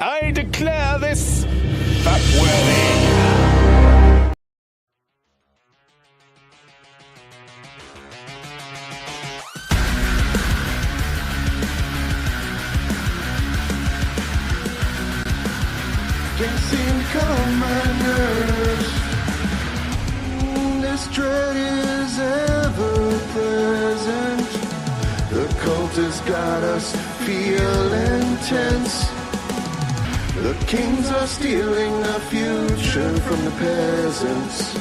I declare this FAP-worthy. Can't seem to calm my nerves. This dread is ever present. The cult has got us feeling tense. The kings are stealing the future from the peasants,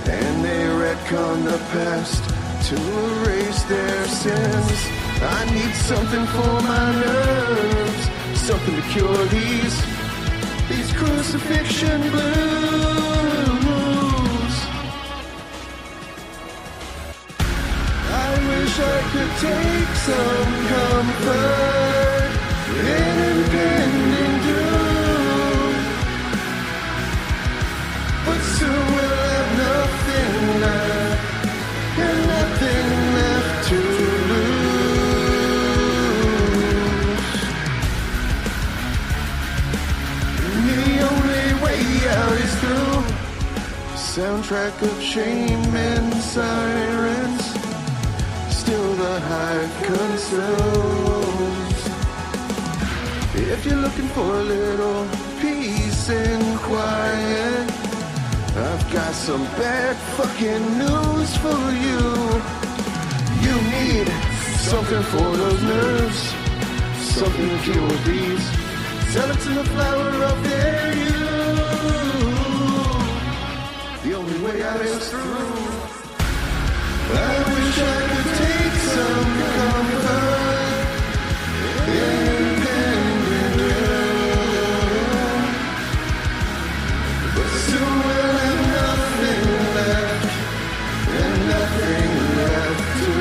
and they retcon the past to erase their sins. I need something for my nerves, something to cure these crucifixion blues. I wish I could take some comfort in impending doom, but soon we'll have nothing left, and nothing left to lose. The only way out is through soundtrack of shame and sirens. Still the hive consumes. If you're looking for a little peace and quiet, I've got some bad fucking news for you. You need something for those nerves, something to cure these zealots in the flower of their youth. The only way out is through. I wish I could take some comfort in impending doom, but soon we'll have nothing left, and nothing left to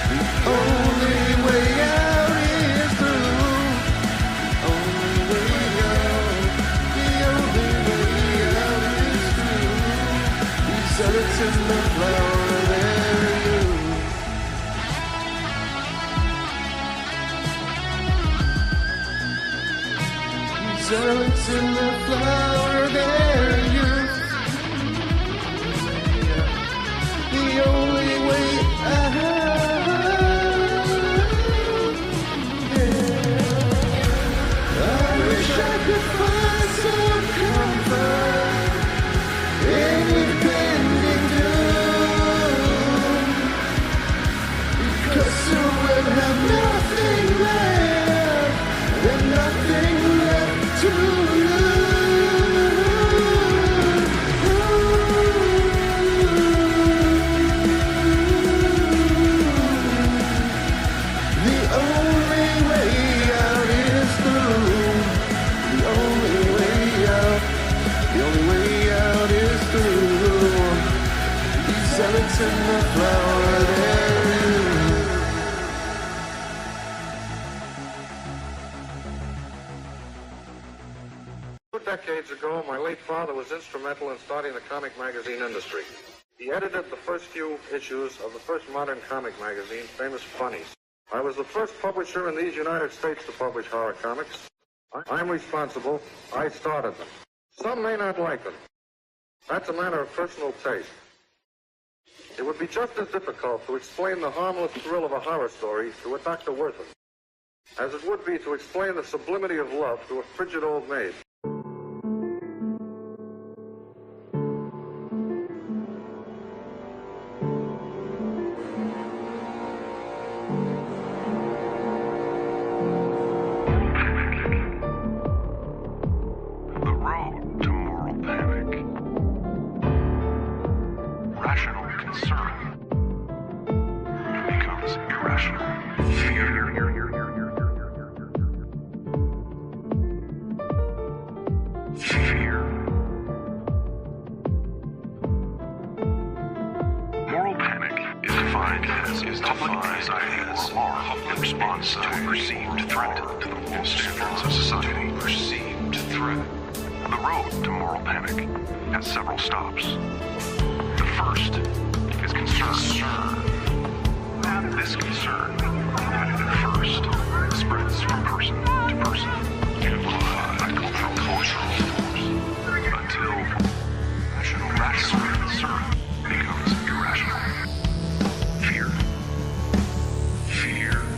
The only way out is through. Zealots in the flower of their youth. Zealots in the flower of their youth. The only way out. Yeah. I wish I could find some comfort in impending doom, because soon we'll have nothing left, and nothing left to lose. The only way out is through. The only way out. The only way out is through. These zealots in the flower of their youth. 2 decades ago, my late father was instrumental in starting the comic magazine industry. He edited the first few issues of the first modern comic magazine, Famous Funnies. I was the first publisher in these United States to publish horror comics. I'm responsible. I started them. Some may not like them. That's a matter of personal taste. It would be just as difficult to explain the harmless thrill of a horror story to a Dr. Wortham as it would be to explain the sublimity of love to a frigid old maid. response to a perceived threat to the moral standards of society. Perceived threat. The road to moral panic has several stops. concern that at first spreads from person to person, amplified from cultural force, until rational concern becomes irrational. Fear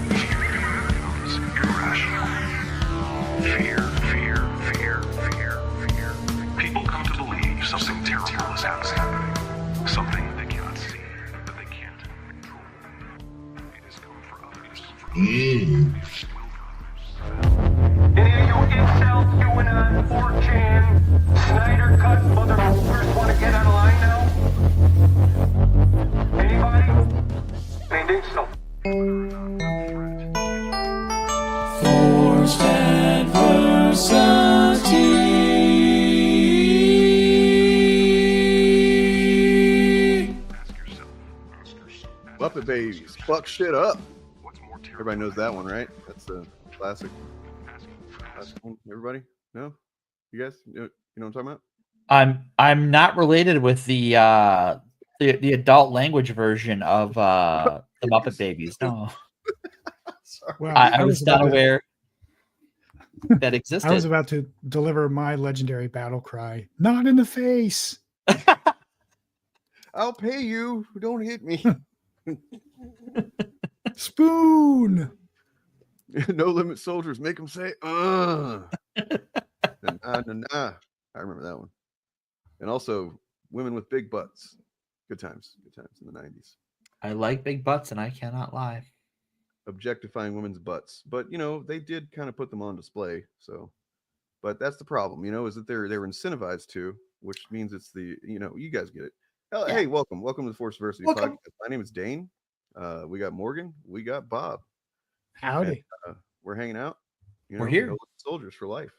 becomes irrational. Fear. People come to believe something terrible is happening. Something they cannot see, that they can't control. It is come for others. Any of you incels doing on 4chan, Snyder Cut motherfuckers want to get on line now? Anybody? I think so. Forced adversity. Muppet Babies, fuck shit up. Everybody knows that one, right? That's the classic one. Everybody? No? You guys? You know what I'm talking about? I'm not related with the adult language version of the Muppet Babies. No, Sorry. Well, I was not aware that existed. I was about to deliver my legendary battle cry. Not in the face. I'll pay you. Don't hit me. Spoon. No Limit Soldiers. Make them say, nah. I remember that one. And also, women with big butts. Good times in the 90s. I like big butts, and I cannot lie. Objectifying women's butts, but they did kind of put them on display. So, but that's the problem, is that they're incentivized to, which means it's the you guys get it. Hey, welcome to the Force Diversity Podcast. My name is Dane. We got Morgan. We got Bob. Howdy. And, we're hanging out. We're here. No Soldiers for life.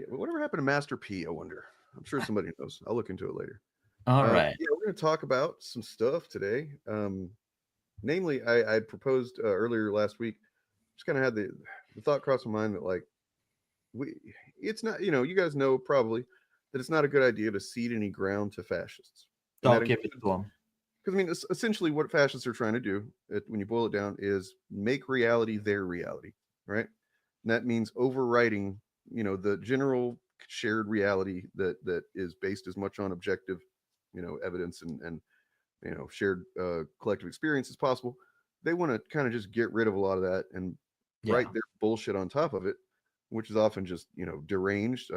Whatever happened to Master P? I wonder. I'm sure somebody knows. I'll look into it later. All right. Yeah, we're going to talk about some stuff today. Namely, I proposed earlier last week. Just kind of had the thought cross my mind that it's not. You guys know probably that it's not a good idea to cede any ground to fascists. Don't give it to them. Because essentially, what fascists are trying to do, when you boil it down, is make reality their reality, right? And that means overwriting, the general shared reality that is based as much on objective, evidence and shared collective experience as possible. They want to kind of just get rid of a lot of that and write their bullshit on top of it, which is often just deranged,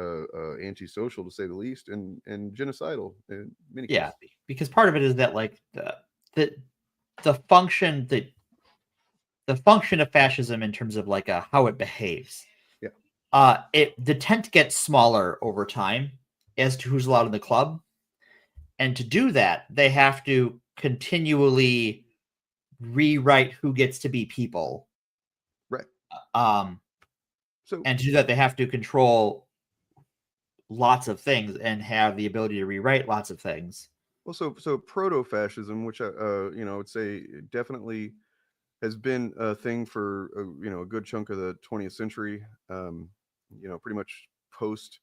antisocial to say the least, and genocidal in many cases. Yeah, because part of it is that the function of fascism in terms of how it behaves. Yeah. The tent gets smaller over time as to who's allowed in the club, and to do that, they have to continually rewrite who gets to be people. Right. And to do that, they have to control lots of things and have the ability to rewrite lots of things. Well, so proto-fascism, which I would say definitely has been a thing for a good chunk of the 20th century. Pretty much post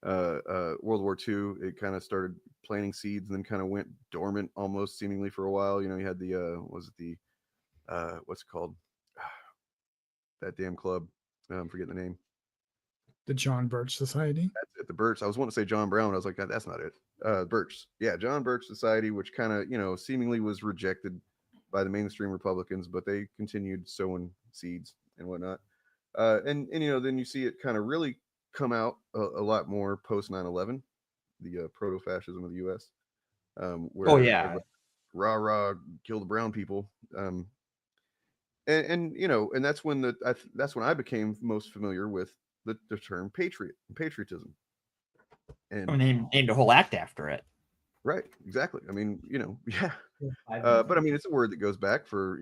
World War II, it kind of started planting seeds and then kind of went dormant almost seemingly for a while. You had the what's it called? That damn club. I'm forgetting the name. The John Birch Society. That's it. The Birch. I was wanting to say John Brown. I was like, that's not it. Birch. Yeah, John Birch Society, which kind of seemingly was rejected by the mainstream Republicans, but they continued sowing seeds and whatnot. And then you see it kind of really come out a lot more post 9/11, the proto-fascism of the U.S. Where rah kill the brown people. And that's when that's when I became most familiar with the term patriotism, and named a whole act after it. Right, exactly. I mean, yeah. But I mean, it's a word that goes back for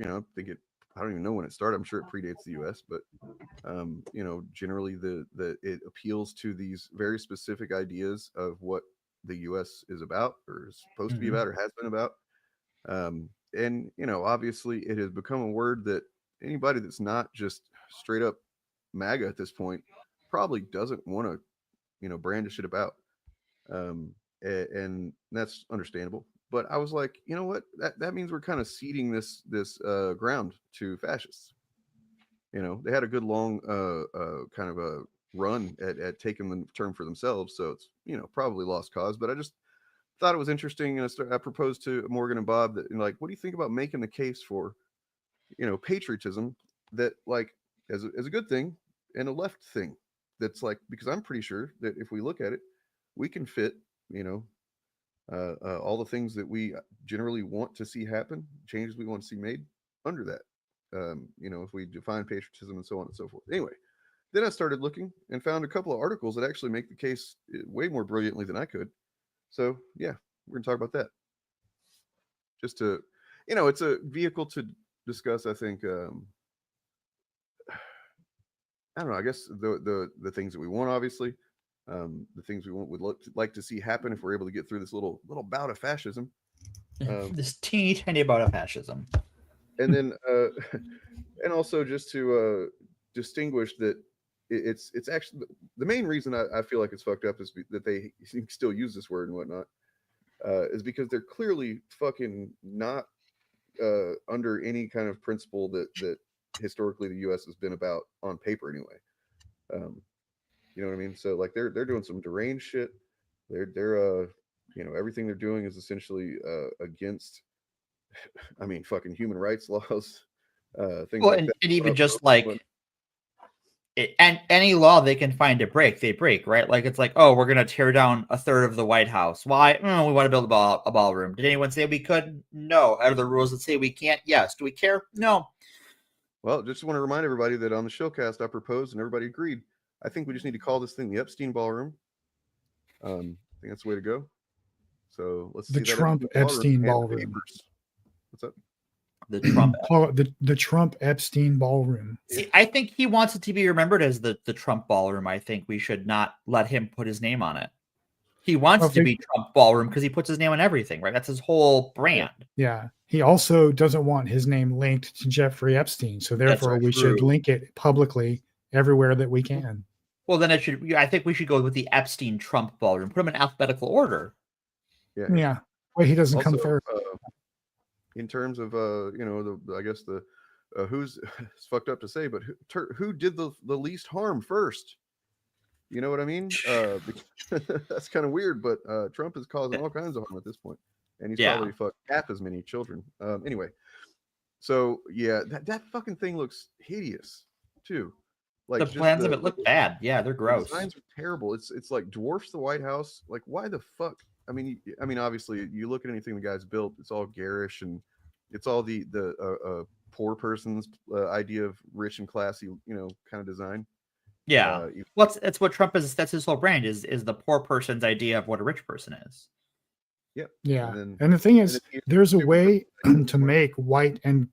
I don't even know when it started. I'm sure it predates the U.S., but generally it appeals to these very specific ideas of what the U.S. is about, or is supposed to be about, or has been about. And obviously, it has become a word that anybody that's not just straight up MAGA at this point probably doesn't want to, brandish it about. And that's understandable. But I was like, you know what? That means we're kind of ceding this ground to fascists. You know, they had a good long kind of a run at taking the term for themselves, so it's, you know, probably lost cause. But I just thought it was interesting, and I proposed to Morgan and Bob that, like, what do you think about making the case for, you know, patriotism, that like as a good thing and a left thing, that's like, because I'm pretty sure that if we look at it, we can fit, you know, all the things that we generally want to see happen, changes we want to see made under that. You know, if we define patriotism and so on and so forth. Anyway, then I started looking and found a couple of articles that actually make the case way more brilliantly than I could. So yeah, we're gonna talk about that. Just to, you know, it's a vehicle to discuss, I think, I don't know, I guess the things that we want, obviously, the things we like to see happen if we're able to get through this little bout of fascism. This teeny tiny bout of fascism. And then and also just to distinguish that it's actually the main reason I feel like it's fucked up is that they still use this word and whatnot, is because they're clearly fucking not under any kind of principle that historically the U.S. has been about on paper anyway. You know what I mean? So like they're doing some deranged shit. They're you know, everything they're doing is essentially against, I mean, fucking human rights laws, things Well, like and, that. and even just like and any law they can find to break, they break, right? Like it's like, oh, we're gonna tear down a third of the White House. Why? We want to build a ballroom. Did anyone say we could? No. Are there rules that say we can't? Yes. Do we care? No. Well, just want to remind everybody that on the Shillcast I proposed and everybody agreed. I think we just need to call this thing the Epstein Ballroom. I think that's the way to go. So let's The see that Trump Epstein Ballroom. What's up? The Trump. Call it the Trump Epstein Ballroom. See, I think he wants it to be remembered as the Trump Ballroom. I think we should not let him put his name on it. He wants it to be Trump Ballroom because he puts his name on everything, right? That's his whole brand. Yeah. He also doesn't want his name linked to Jeffrey Epstein. So therefore we should link it publicly everywhere that we can. Well, then I think we should go with the Epstein Trump Ballroom. Put them in alphabetical order. Yeah. Well, he doesn't also, come first. In terms of you know, I guess the who's it's fucked up to say, but who did the least harm first? You know what I mean? That's kind of weird, but Trump is causing all kinds of harm at this point, and he's probably fucked half as many children. Anyway, so yeah, that fucking thing looks hideous too. Like the plans of it look bad. Yeah, they're gross. The designs are terrible. It's like dwarfs the White House. Like, why the fuck? I mean, obviously, you look at anything the guy's built, it's all garish, and it's all the poor person's idea of rich and classy, you know, kind of design. Yeah, that's what Trump is. That's his whole brand is the poor person's idea of what a rich person is. Yep. Yeah, and the thing is, there's a way to make white and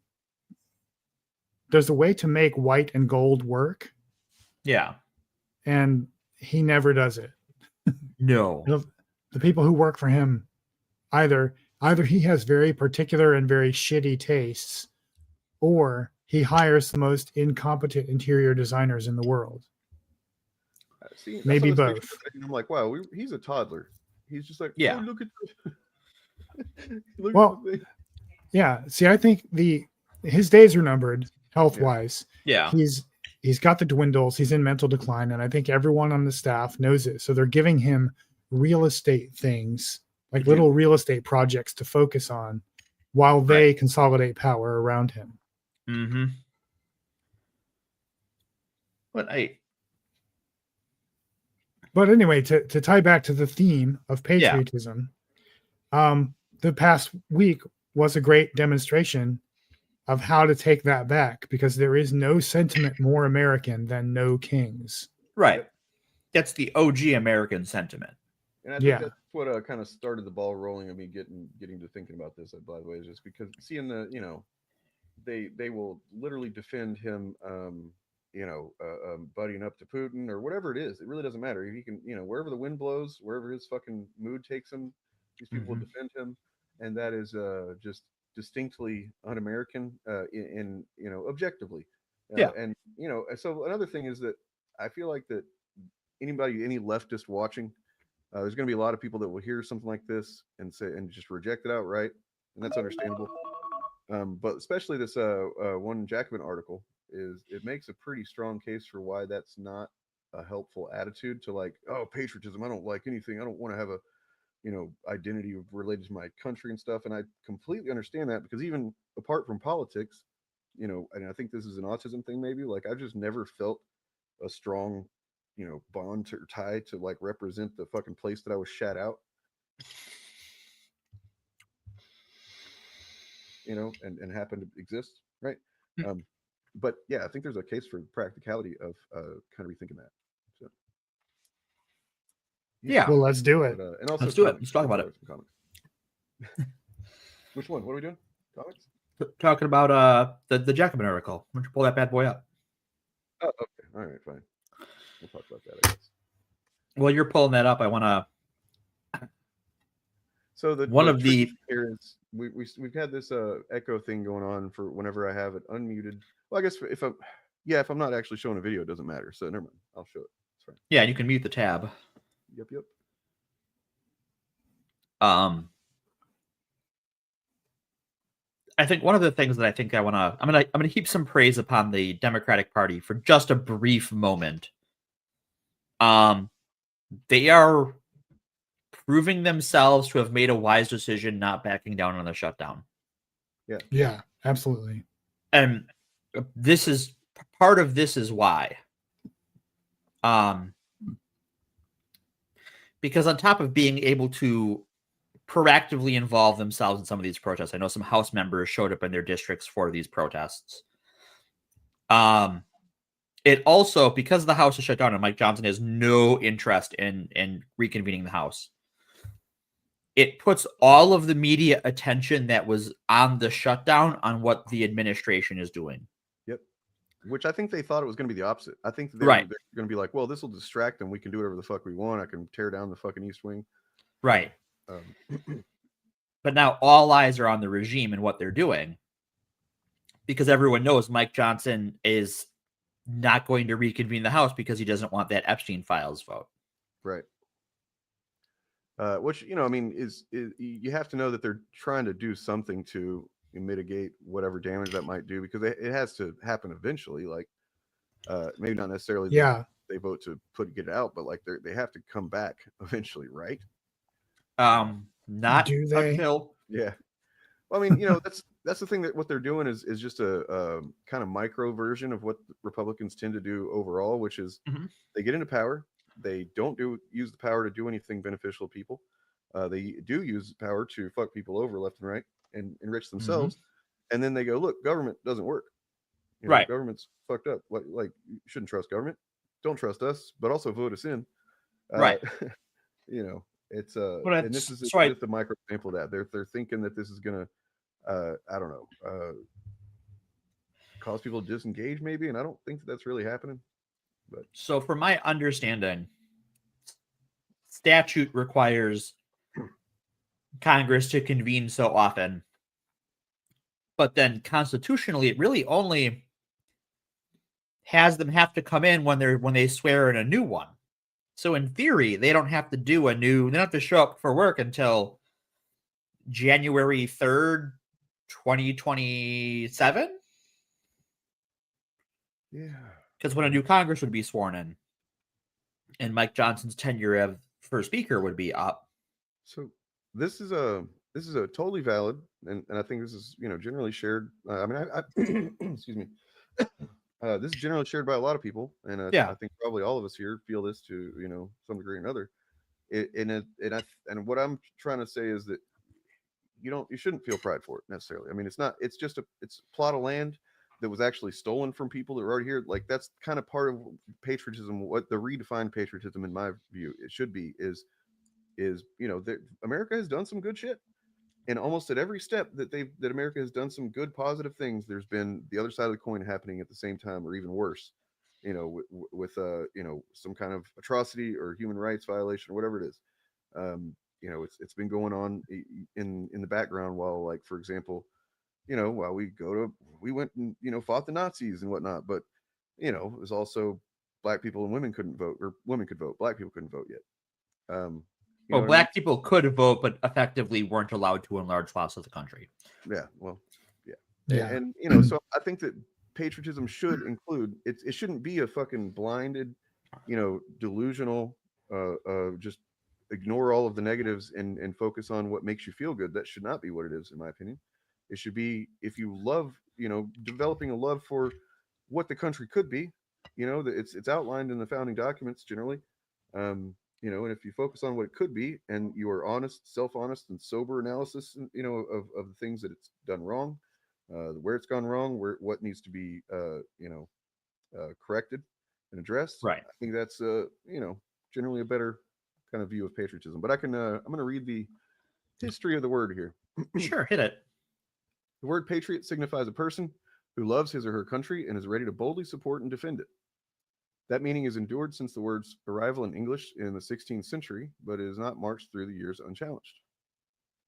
gold work. Yeah, and he never does it. No. The people who work for him, either he has very particular and very shitty tastes, or he hires the most incompetent interior designers in the world. See, maybe both. I'm like, wow, he's a toddler. He's just like, yeah. Oh, look at yeah. See, I think his days are numbered health wise. Yeah. He's got the dwindles. He's in mental decline, and I think everyone on the staff knows it. So they're giving him real estate things, like little real estate projects to focus on while they consolidate power around him. Mm-hmm. But anyway, to tie back to the theme of patriotism, the past week was a great demonstration of how to take that back, because there is no sentiment more American than no kings. Right. That's the OG American sentiment. And I think that's what kind of started the ball rolling of me getting to thinking about this, by the way, is just because seeing the, you know, they will literally defend him, buddying up to Putin or whatever it is. It really doesn't matter. He can, you know, wherever the wind blows, wherever his fucking mood takes him, these people will defend him. And that is just distinctly un-American in you know, objectively. And, you know, so another thing is that I feel like that any leftist watching There's going to be a lot of people that will hear something like this and say and just reject it outright, and that's understandable. But especially this one Jacobin article it makes a pretty strong case for why that's not a helpful attitude to like, oh, patriotism. I don't like anything. I don't want to have a identity related to my country and stuff. And I completely understand that, because even apart from politics, and I think this is an autism thing maybe, like I've just never felt a strong, bond or tie to like represent the fucking place that I was shat out. And happen to exist, right? But yeah, I think there's a case for practicality of kind of rethinking that. So, yeah. Well, let's do it. But, and also let's do it. Let's talk about it. Comics. Which one? What are we doing? Comics? Talking about the Jacobin article. Why don't you pull that bad boy up? Oh, okay. All right, fine. We'll talk about that, I guess. While you're pulling that up, I want to. So the trick here is we've had this echo thing going on for whenever I have it unmuted. Well, I guess if I'm not actually showing a video, it doesn't matter. So never mind. I'll show it. It's fine. Yeah, you can mute the tab. Yep. I think one of the things that I think I'm gonna heap some praise upon the Democratic Party for just a brief moment. They are proving themselves to have made a wise decision, not backing down on the shutdown. Yeah, absolutely. And this is part of this is why. Because on top of being able to proactively involve themselves in some of these protests, I know some House members showed up in their districts for these protests. It also, because the House is shut down and Mike Johnson has no interest in reconvening the House, it puts all of the media attention that was on the shutdown on what the administration is doing. Yep. Which I think they thought it was going to be the opposite. I think they're going to be like, well, this will distract them. We can do whatever the fuck we want. I can tear down the fucking East Wing. Right. But now all eyes are on the regime and what they're doing, because everyone knows Mike Johnson is not going to reconvene the House because he doesn't want that Epstein files vote. Right. Which, is you have to know that they're trying to do something to mitigate whatever damage that might do, because it has to happen eventually. Like, maybe not necessarily. They vote to get it out, but like they have to come back eventually, right? Not do they? Until yeah. Well, that's the thing, that what they're doing is just a kind of micro version of what Republicans tend to do overall, which is they get into power. They don't use the power to do anything beneficial to people. They do use the power to fuck people over left and right and enrich themselves. And then they go, look, government doesn't work. Right. Government's fucked up. Like you shouldn't trust government. Don't trust us, but also vote us in. Right. It's and this is just a micro example of that. They're thinking that this is gonna I don't know, cause people to disengage maybe, and I don't think that's really happening. But so from my understanding, statute requires Congress to convene so often, but then constitutionally it really only has them have to come in when they swear in a new one. So in theory, they don't have to they don't have to show up for work until January 3rd, 2027. Yeah. Because when a new Congress would be sworn in, and Mike Johnson's tenure for speaker would be up. So this is a totally valid, and I think this is generally shared. I excuse me. This is generally shared by a lot of people, and I think probably all of us here feel this to some degree or another. And what I'm trying to say is that you shouldn't feel pride for it necessarily. It's just a plot of land that was actually stolen from people that were already here. Like, that's kind of part of patriotism. What the redefined patriotism, in my view, it should be is America has done some good shit, and almost at every step that America has done some good positive things, there's been the other side of the coin happening at the same time, or even worse, with some kind of atrocity or human rights violation or whatever it is. It's been going on in the background while, like, for example, while we went and fought the Nazis and whatnot, but it was also black people and women couldn't vote, or women could vote, black people couldn't vote yet. You know what I mean? black people could vote, but effectively weren't allowed to in large swaths of the country. Yeah, well, yeah. Yeah. And you know, so I think that patriotism should include it shouldn't be a fucking blinded, you know, delusional, just ignore all of the negatives and focus on what makes you feel good. That should not be what it is, in my opinion. It should be, if you love, you know, developing a love for what the country could be, you know, that it's outlined in the founding documents generally. You know, and if you focus on what it could be, and you are honest, self-honest, and sober analysis, you know, of the things that it's done wrong, where it's gone wrong, what needs to be, you know, corrected and addressed. Right. I think that's, you know, generally a better kind of view of patriotism. But I'm going to read the history of the word here. Sure, hit it. The word patriot signifies a person who loves his or her country and is ready to boldly support and defend it. That meaning has endured since the word's arrival in English in the 16th century, but it has not marched through the years unchallenged.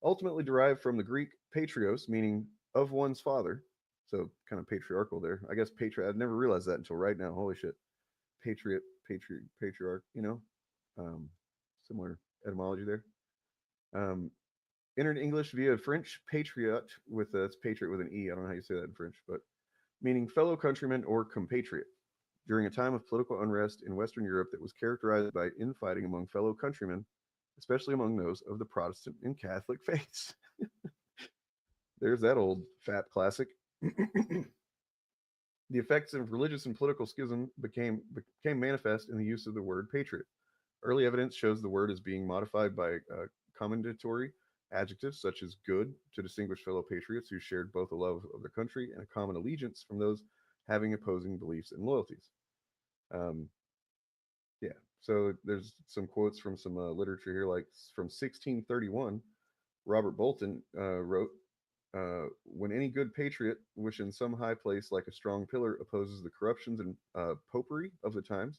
Ultimately derived from the Greek patrios, meaning of one's father, so kind of patriarchal there. I guess patriot. I'd never realized that until right now. Holy shit, patriarch. You know, similar etymology there. Entered English via French patriot with it's patriot with an E. I don't know how you say that in French, but meaning fellow countryman or compatriot. During a time of political unrest in Western Europe that was characterized by infighting among fellow countrymen, especially among those of the Protestant and Catholic faiths. There's that old FAP classic. The effects of religious and political schism became manifest in the use of the word patriot. Early evidence shows the word as being modified by commendatory adjectives such as good to distinguish fellow patriots who shared both a love of their country and a common allegiance from those having opposing beliefs and loyalties. Yeah, so there's some quotes from some literature here, like from 1631, Robert Bolton wrote, when any good patriot, which in some high place like a strong pillar opposes the corruptions and popery of the times,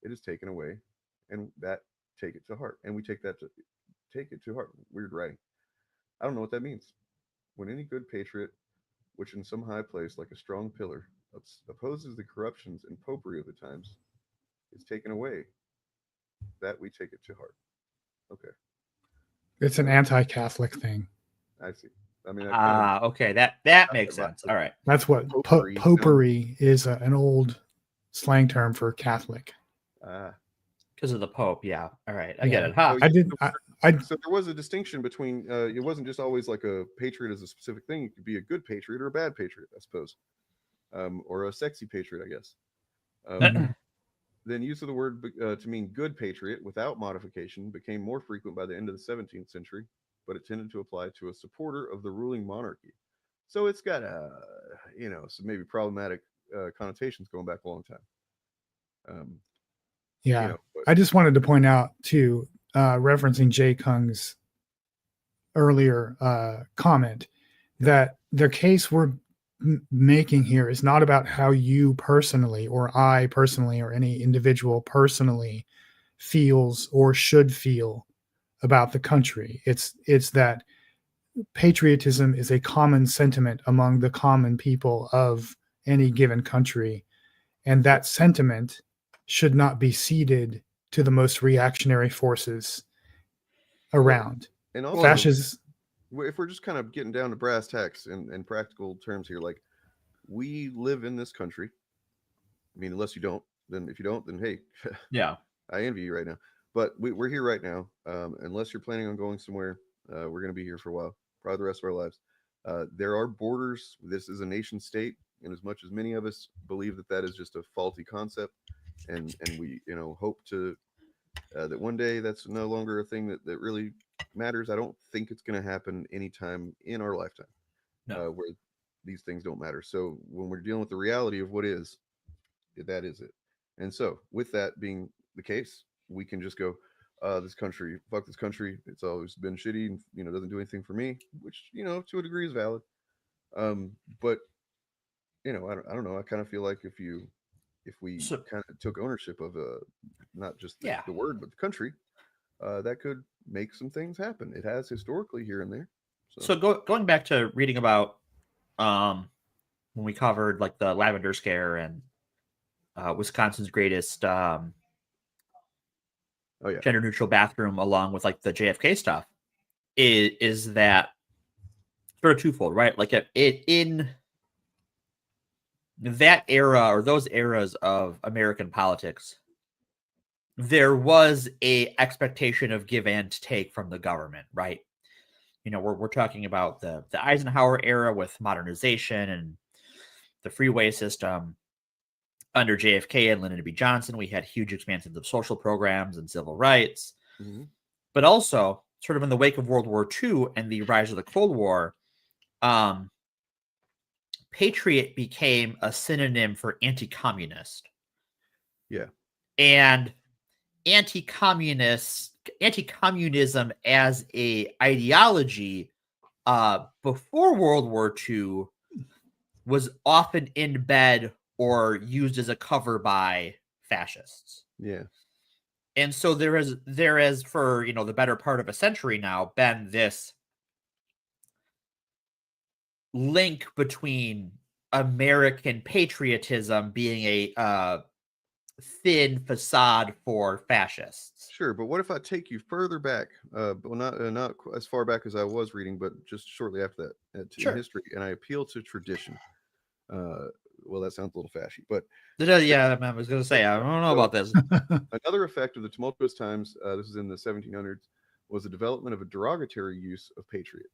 it is taken away, and that take it to heart. And we take it to heart. Weird writing. I don't know what that means. When any good patriot, which in some high place like a strong pillar opposes the corruptions and popery of the times, is taken away, that we take it to heart. Okay. It's an anti-Catholic thing. I see. I mean, Okay, that makes sense. All right. That's what popery is, an old slang term for Catholic. Because of the Pope, yeah. All right, I get it. Huh? So there was a distinction between. It wasn't just always like a patriot as a specific thing. You could be a good patriot or a bad patriot, I suppose, or a sexy patriot, I guess. Then use of the word to mean good patriot without modification became more frequent by the end of the 17th century, but it tended to apply to a supporter of the ruling monarchy. So it's got some maybe problematic connotations going back a long time. Yeah, I just wanted to point out too, referencing Jay Kung's earlier comment, that the case we're making here is not about how you personally, or I personally, or any individual personally feels or should feel about the country. It's that patriotism is a common sentiment among the common people of any given country, and that sentiment should not be ceded to the most reactionary forces around. And also, fascists. If we're just kind of getting down to brass tacks and practical terms here, like, we live in this country. I mean, unless you don't, then if you don't, then hey, yeah, I envy you right now. But we're here right now. Unless you're planning on going somewhere, we're going to be here for a while, probably the rest of our lives. There are borders. This is a nation state, and as much as many of us believe that is just a faulty concept, and we hope to that one day that's no longer a thing that really matters. I don't think it's going to happen anytime in our lifetime, where these things don't matter. So when we're dealing with the reality of what is, that is it. And so with that being the case, we can just go, this country, fuck this country. It's always been shitty and, doesn't do anything for me, which, to a degree is valid. But, I don't know. I kind of feel like if we kind of took ownership of not just the word, but the country, that could make some things happen. It has historically here and there. So going back to reading about when we covered like the Lavender Scare and Wisconsin's greatest Oh yeah. gender neutral bathroom along with like the JFK stuff is that sort of twofold, right? Like in that era or those eras of American politics, there was a expectation of give and take from the government, right? You know, we're talking about the Eisenhower era with modernization and the freeway system. Under JFK and Lyndon B. Johnson, we had huge expansions of social programs and civil rights. Mm-hmm. But also, sort of in the wake of World War II and the rise of the Cold War, patriot became a synonym for anti-communist. Yeah. And anti-communism as a ideology before World War II was often in bed or used as a cover by fascists. Yeah. And so there is for, you know, the better part of a century now been this link between American patriotism being a thin facade for fascists. Sure, but what if I take you further back? Well, not as far back as I was reading, but just shortly after that, in history, and I appeal to tradition. Well, that sounds a little fashy, but yeah, I was going to say, I don't know about this. Another effect of the tumultuous times, this is in the 1700s, was the development of a derogatory use of patriot.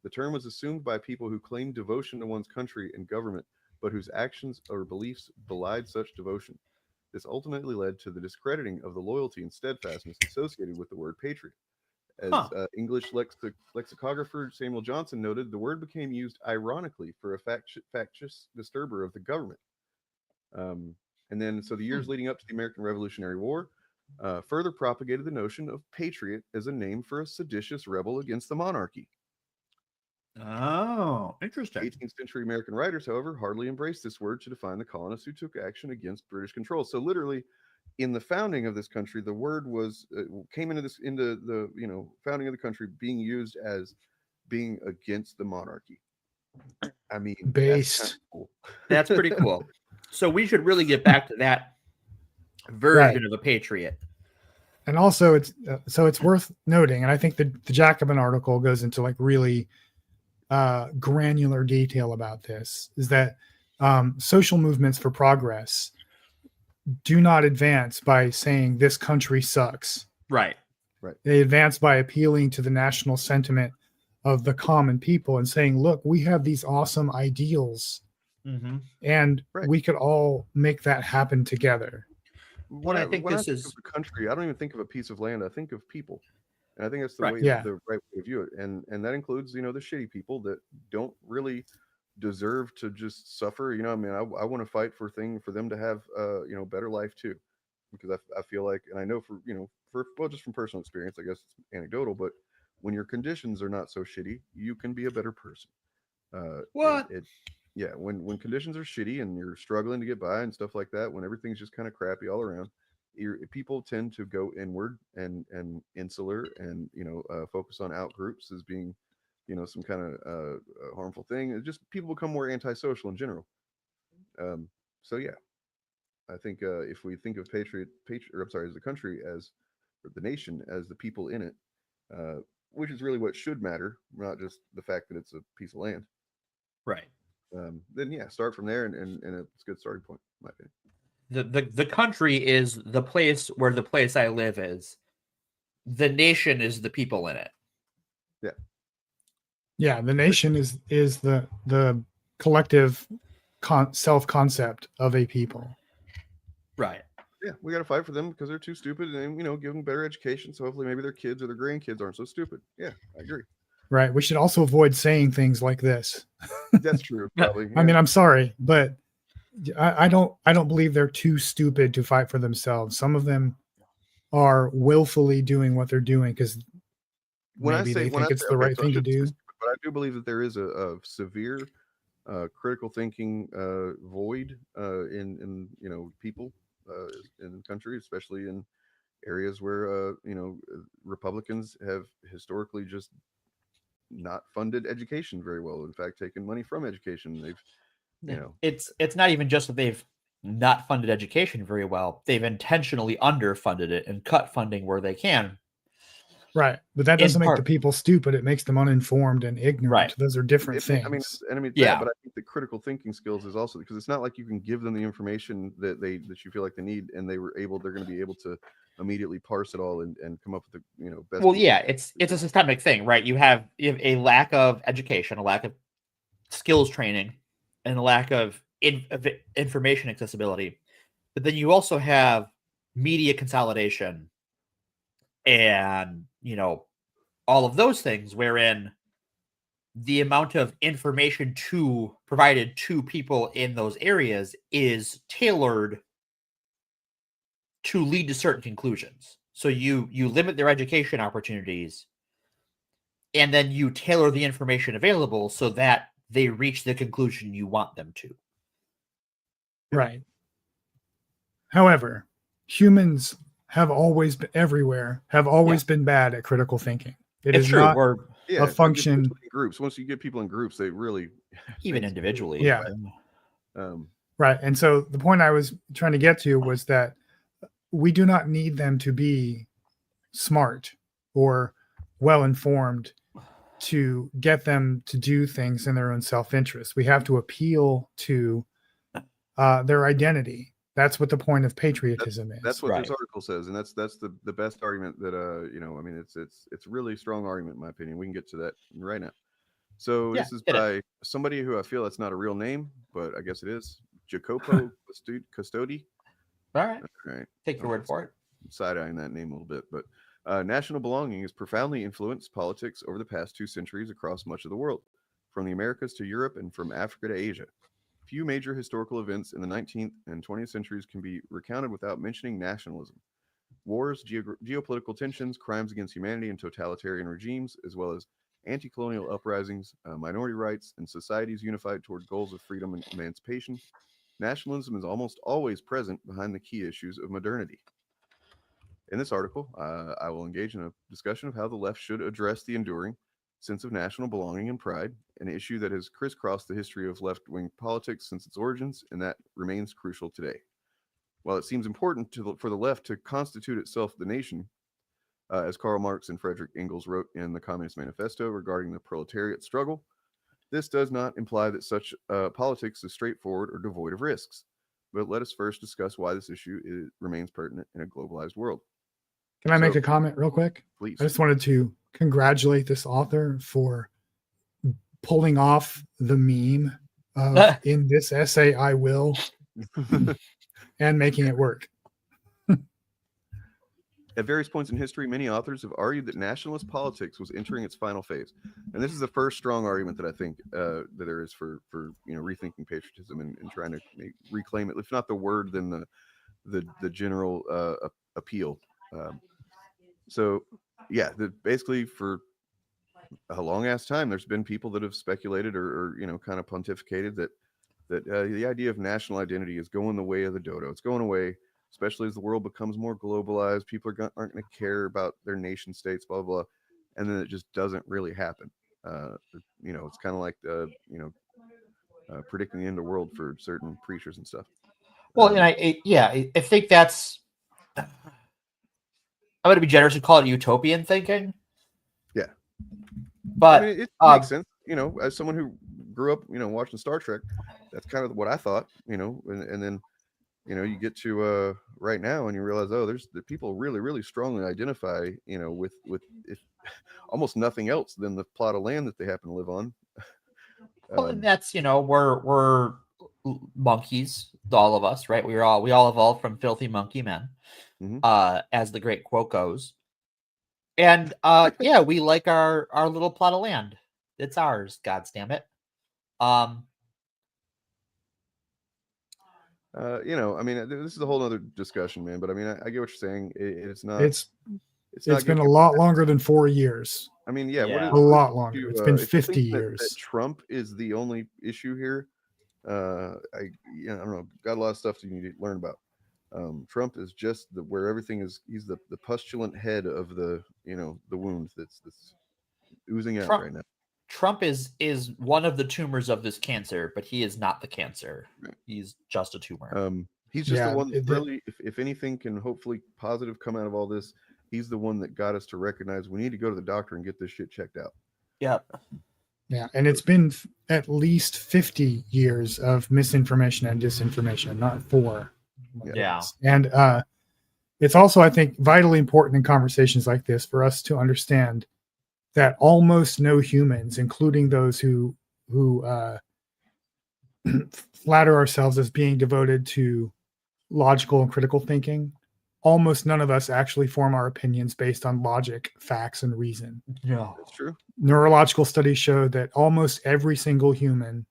The term was assumed by people who claimed devotion to one's country and government, but whose actions or beliefs belied such devotion. This ultimately led to the discrediting of the loyalty and steadfastness associated with the word patriot. As English lexicographer Samuel Johnson noted, the word became used ironically for a factious disturber of the government. And then, so the years leading up to the American Revolutionary War further propagated the notion of patriot as a name for a seditious rebel against the monarchy. Oh, interesting. 18th century American writers, however, hardly embraced this word to define the colonists who took action against British control. So literally, in the founding of this country, the word was came into the founding of the country being used as being against the monarchy. I mean, based. That's cool. That's pretty cool. So we should really get back to that version of a patriot. And also, it's worth noting, and I think the Jacobin article goes into like really granular detail about this, is that social movements for progress do not advance by saying this country sucks. Right. They advance by appealing to the national sentiment of the common people and saying, look, we have these awesome ideals, and we could all make that happen together. When I think of the country, I don't even think of a piece of land. I think of people. And I think that's the the right way to view it. And that includes, the shitty people that don't really deserve to just suffer. I mean, I want to fight for them to have better life too. Because I feel like, and I know just from personal experience, I guess it's anecdotal, but when your conditions are not so shitty, you can be a better person. When conditions are shitty and you're struggling to get by and stuff like that, when everything's just kind of crappy all around, people tend to go inward and insular and focus on out groups as being some kind of harmful thing. It just, people become more antisocial in general. So yeah, I think if we think of as the country as, or the nation as the people in it, which is really what should matter, not just the fact that it's a piece of land. Right. Then yeah, start from there, and it's a good starting point, in my opinion. The country is the place where the place I live is. The nation is the people in it. Yeah. Yeah, the nation is the collective self-concept of a people. Right. Yeah, we got to fight for them because they're too stupid, and give them better education. So hopefully, maybe their kids or their grandkids aren't so stupid. Yeah, I agree. Right. We should also avoid saying things like this. That's true. Probably. Yeah. I mean, I'm sorry, but I don't believe they're too stupid to fight for themselves. Some of them are willfully doing what they're doing because maybe they think it's the right thing to do. But I do believe that there is a severe critical thinking void in people in the country, especially in areas where Republicans have historically just not funded education very well. In fact, taken money from education. They've it's not even just that they've not funded education very well, they've intentionally underfunded it and cut funding where they can. Right. But that doesn't make the people stupid. It makes them uninformed and ignorant. Right. Those are different things. Yeah. But I think the critical thinking skills is also, because it's not like you can give them the information that you feel like they need, and they're going to be able to immediately parse it all and come up with the best. Well, yeah, it's a systemic thing, right? You have a lack of education, a lack of skills training, and a lack of information accessibility. But then you also have media consolidation and, all of those things wherein the amount of information provided to people in those areas is tailored to lead to certain conclusions. So you limit their education opportunities, and then you tailor the information available so that they reach the conclusion you want them to. Right. However, humans have always been everywhere, have always been bad at critical thinking. It's true. Not a function. In groups. Once you get people in groups, they really even individually. Yeah. Right. And so the point I was trying to get to was that we do not need them to be smart or well-informed to get them to do things in their own self-interest. We have to appeal to their identity. That's what the point of patriotism is. That's what this article says, and that's the best argument that it's really strong argument in my opinion. We can get to that right now. So this is by somebody who I feel that's not a real name, but I guess it is. Jacopo Custodi. All right. Take your word for it. I'm side-eyeing that name a little bit, but national belonging has profoundly influenced politics over the past 2 centuries across much of the world, from the Americas to Europe and from Africa to Asia. Few major historical events in the 19th and 20th centuries can be recounted without mentioning nationalism. Wars, geopolitical tensions, crimes against humanity and totalitarian regimes, as well as anti-colonial uprisings, minority rights, and societies unified toward goals of freedom and emancipation. Nationalism is almost always present behind the key issues of modernity. In this article, I will engage in a discussion of how the left should address the enduring sense of national belonging and pride, an issue that has crisscrossed the history of left-wing politics since its origins, and that remains crucial today. While it seems important for the left to constitute itself the nation, as Karl Marx and Friedrich Engels wrote in the Communist Manifesto regarding the proletariat struggle, this does not imply that such politics is straightforward or devoid of risks. But let us first discuss why this issue remains pertinent in a globalized world. Can I make a comment real quick? Please. I just wanted to congratulate this author for pulling off the meme of in this essay I will and making it work. At various points in history, many authors have argued that nationalist politics was entering its final phase, and this is the first strong argument that I think that there is for rethinking patriotism and trying to reclaim it. If not the word, then the general appeal. So yeah, basically for a long ass time, there's been people that have speculated or kind of pontificated that the idea of national identity is going the way of the dodo. It's going away, especially as the world becomes more globalized. People aren't going to care about their nation states, blah, blah, and then it just doesn't really happen. It's kind of like predicting the end of the world for certain preachers and stuff. Well, and I think that's, I'm going to be generous and call it utopian thinking. Yeah. But it makes sense, as someone who grew up, watching Star Trek, that's kind of what I thought, and then, you get to right now and you realize, the people really, really strongly identify, with if almost nothing else than the plot of land that they happen to live on. Well, and that's, we're monkeys, all of us, right? we all evolved from filthy monkey men, as the great quote goes. And we like our little plot of land. It's ours, God damn it. This is a whole other discussion, man. But I get what you're saying. It's not. It's been a lot longer than 4 years. A lot longer. It's been 50 years. That Trump is the only issue here. I don't know. Got a lot of stuff that you need to learn about. Trump is just where everything is. He's the pustulant head of the the wound that's oozing out right now. Trump is one of the tumors of this cancer, but he is not the cancer. Right. He's just a tumor. He's just the Yeah, one that really, if anything can hopefully positive come out of all this, he's the one that got us to recognize we need to go to the doctor and get this shit checked out. Yep. Yeah, and it's been at least 50 years of misinformation and disinformation, not 4. Yeah. And it's also, I think, vitally important in conversations like this for us to understand that almost no humans, including those who flatter ourselves as being devoted to logical and critical thinking, almost none of us actually form our opinions based on logic, facts, and reason. Yeah, that's true. Neurological studies show that almost every single human,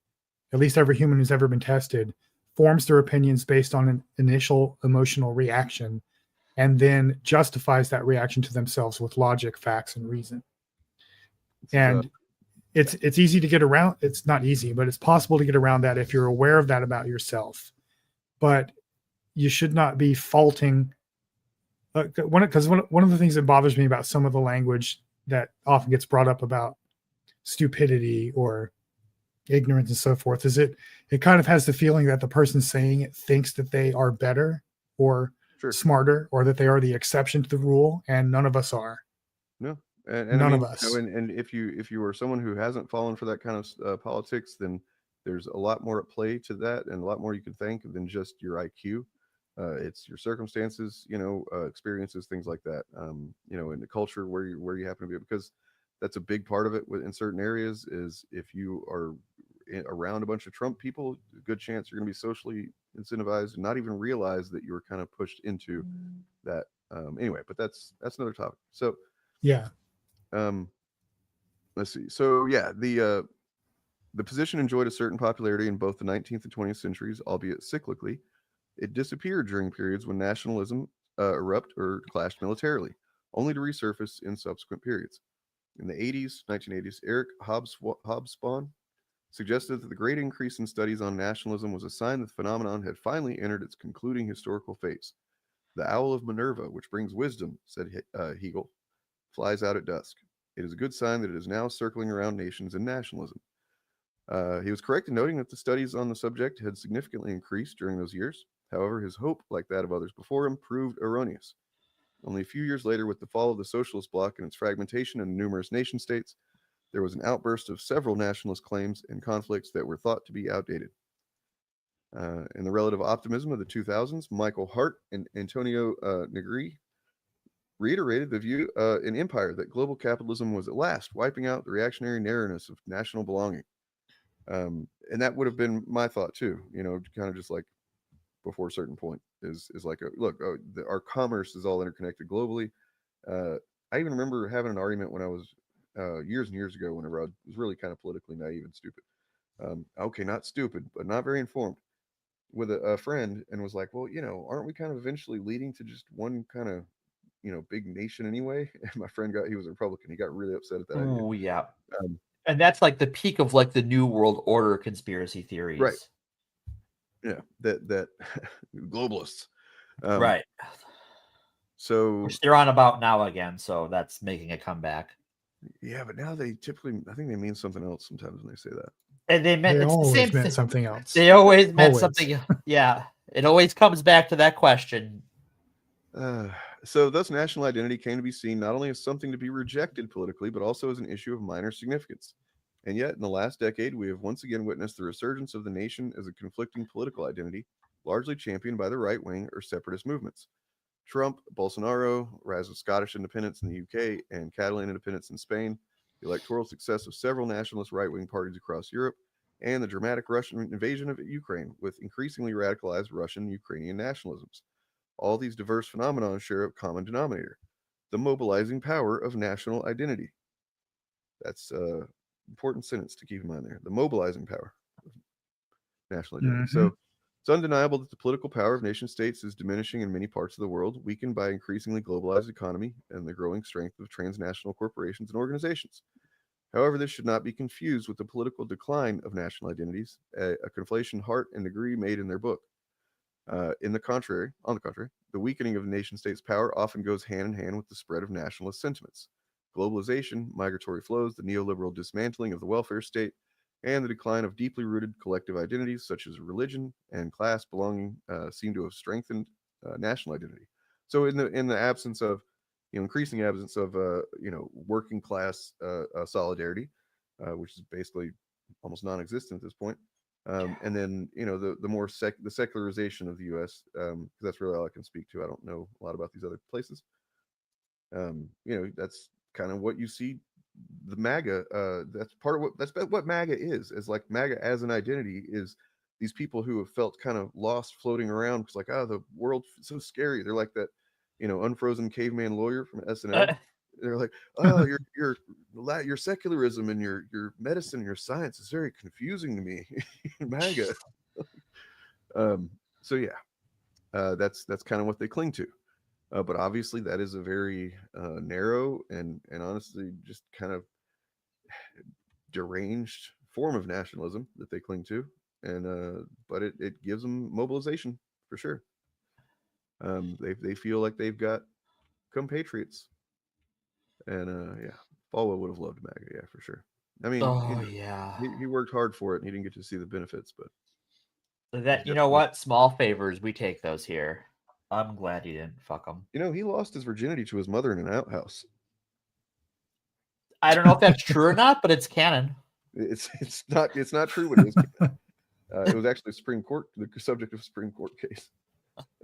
at least every human who's ever been tested, forms their opinions based on an initial emotional reaction and then justifies that reaction to themselves with logic, facts, and reason. And it's easy to get around. It's not easy, but it's possible to get around that if you're aware of that about yourself. But you should not be faulting. Because one of the things that bothers me about some of the language that often gets brought up about stupidity or ignorance and so forth is it kind of has the feeling that the person saying it thinks that they are better or smarter, or that they are the exception to the rule, and none of us are. No. And none of us. And if you are someone who hasn't fallen for that kind of politics, then there's a lot more at play to that, and a lot more you can think than just your IQ. It's your circumstances, experiences, things like that. In the culture where you happen to be, because that's a big part of it. In certain areas, is if you are around a bunch of Trump people, a good chance you're going to be socially incentivized and not even realize that you were kind of pushed into that. Anyway, but that's another topic. So yeah. Let's see. So yeah, the position enjoyed a certain popularity in both the 19th and 20th centuries, albeit cyclically. It disappeared during periods when nationalism erupted or clashed militarily, only to resurface in subsequent periods. In the 1980s, Eric Hobsbawm suggested that the great increase in studies on nationalism was a sign that the phenomenon had finally entered its concluding historical phase. The owl of Minerva, which brings wisdom, said Hegel, flies out at dusk. It is a good sign that it is now circling around nations and nationalism. He was correct in noting that the studies on the subject had significantly increased during those years. However, his hope, like that of others before him, proved erroneous. Only a few years later, with the fall of the socialist bloc and its fragmentation into numerous nation states, there was an outburst of several nationalist claims and conflicts that were thought to be outdated. In the relative optimism of the 2000s, Michael Hart and Antonio Negri reiterated the view in Empire that global capitalism was at last wiping out the reactionary narrowness of national belonging. And that would have been my thought too, kind of just like before a certain point is like, our commerce is all interconnected globally. I even remember having an argument when I was years and years ago, whenever I was really kind of politically naive and stupid. Okay, not stupid, but not very informed, with a friend, and was like, well, aren't we kind of eventually leading to just one kind of, big nation anyway? And my friend he was a Republican. He got really upset at that idea. Oh, yeah. And that's like the peak of like the New World Order conspiracy theories. Right. Yeah, that globalists. Right. So which they're on about now again, so that's making a comeback. Yeah, but now they typically, I think they mean something else sometimes when they say that. And they always meant something else. They always meant something. Yeah, it always comes back to that question. So thus national identity came to be seen not only as something to be rejected politically, but also as an issue of minor significance. And yet, in the last decade, we have once again witnessed the resurgence of the nation as a conflicting political identity, largely championed by the right-wing or separatist movements. Trump, Bolsonaro, rise of Scottish independence in the UK and Catalan independence in Spain, the electoral success of several nationalist right-wing parties across Europe, and the dramatic Russian invasion of Ukraine with increasingly radicalized Russian-Ukrainian nationalisms. All these diverse phenomena share a common denominator: the mobilizing power of national identity. That's an important sentence to keep in mind there. The mobilizing power of national identity. Mm-hmm. So it's undeniable that the political power of nation states is diminishing in many parts of the world, weakened by increasingly globalized economy and the growing strength of transnational corporations and organizations. However, this should not be confused with the political decline of national identities, a conflation Hart and Negri made in their book. On the contrary, the weakening of the nation state's power often goes hand in hand with the spread of nationalist sentiments. Globalization, migratory flows, the neoliberal dismantling of the welfare state, and the decline of deeply rooted collective identities such as religion and class belonging seem to have strengthened national identity. So in the absence of, increasing absence of working class solidarity, which is basically almost non-existent at this point. And then the more the secularization of the U.S. Because that's really all I can speak to. I don't know a lot about these other places. That's kind of what you see. The MAGA, that's part of what MAGA is like MAGA as an identity is these people who have felt kind of lost floating around because like, the world's so scary. They're like that, unfrozen caveman lawyer from SNL. They're like, oh, your secularism and your medicine and your science is very confusing to me. MAGA. So yeah, that's kind of what they cling to. But obviously that is a very narrow and honestly just kind of deranged form of nationalism that they cling to. And but it gives them mobilization for sure. They feel like they've got compatriots. And yeah, Falwell would have loved MAGA, yeah, for sure. I mean, he worked hard for it and he didn't get to see the benefits, but that, you know what, small favors, we take those here. I'm glad he didn't fuck him. He lost his virginity to his mother in an outhouse. I don't know if that's true or not, but it's canon. It's not true, but it is canon. It was actually the subject of a Supreme Court case.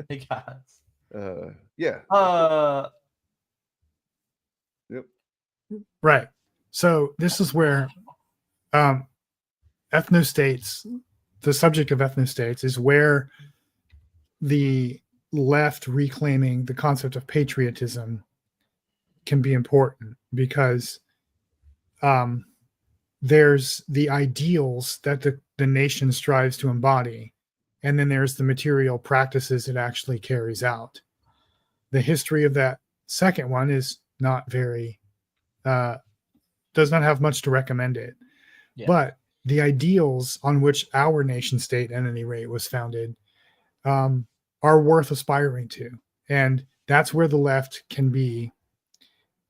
Yeah. Yep. Right. So this is where ethnostates, the subject of ethnostates, is where the left reclaiming the concept of patriotism can be important, because there's the ideals that the nation strives to embody, and then there's the material practices it actually carries out. The history of that second one is not very does not have much to recommend it. Yeah. But the ideals on which our nation state, at any rate, was founded are worth aspiring to. And that's where the left can be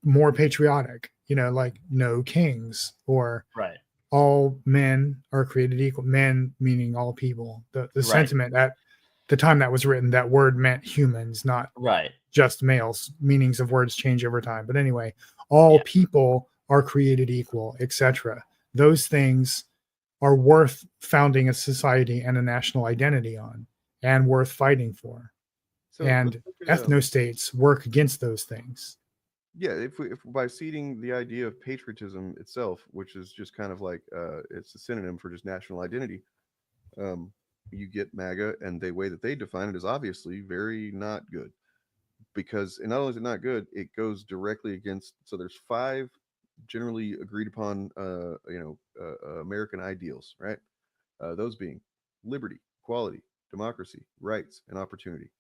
more patriotic, like no kings, or right. All men are created equal, men meaning all people. The right. Sentiment at the time that was written, that word meant humans, not right. just males. Meanings of words change over time. But anyway, all people are created equal, etc. Those things are worth founding a society and a national identity on, and worth fighting for. So and ethnostates work against those things. Yeah, if by seeding the idea of patriotism itself, which is just kind of like it's a synonym for just national identity, you get MAGA, and the way that they define it is obviously very not good. Because, and not only is it not good, it goes directly against. So there's 5 generally agreed upon, American ideals, right? Those being liberty, equality, democracy, rights, and opportunity.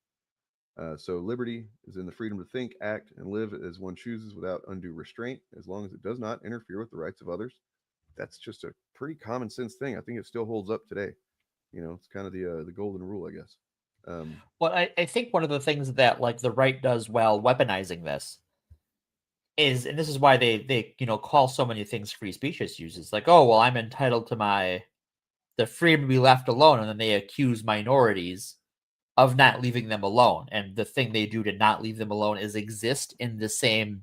So liberty is in the freedom to think, act, and live as one chooses without undue restraint, as long as it does not interfere with the rights of others. That's just a pretty common sense thing. I think it still holds up today. It's kind of the golden rule, I guess. Well, I think one of the things that like the right does well weaponizing this is, and this is why they call so many things free speech uses, like, oh, well, I'm entitled to the freedom to be left alone, and then they accuse minorities of not leaving them alone. And the thing they do to not leave them alone is exist in the same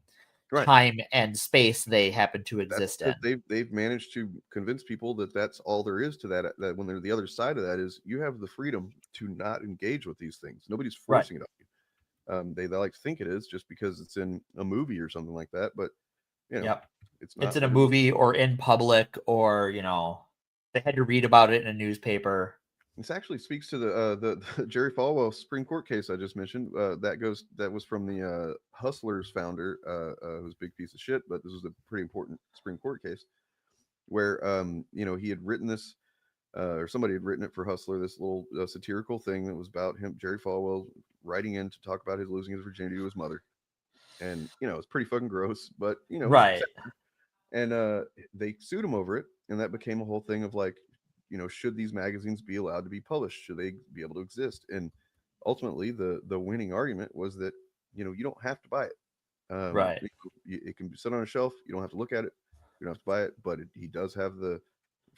time and space they happen to exist in. They've managed to convince people that that's all there is to that. That when they're the other side of that is you have the freedom to not engage with these things. Nobody's forcing it on you. They like to think it is just because it's in a movie or something like that. But it's not. It's in a movie or in public, or they had to read about it in a newspaper. This actually speaks to the Jerry Falwell Supreme Court case I just mentioned. That was from the Hustlers founder, who's a big piece of shit, but this was a pretty important Supreme Court case where he had written this, or somebody had written it for Hustler, this little satirical thing that was about him, Jerry Falwell, writing in to talk about his losing his virginity to his mother, and it's pretty fucking gross, but right. And they sued him over it, and that became a whole thing of like, should these magazines be allowed to be published? Should they be able to exist? And ultimately, the winning argument was that, you don't have to buy it. Right. It can be sit on a shelf. You don't have to look at it. You don't have to buy it. But he does have the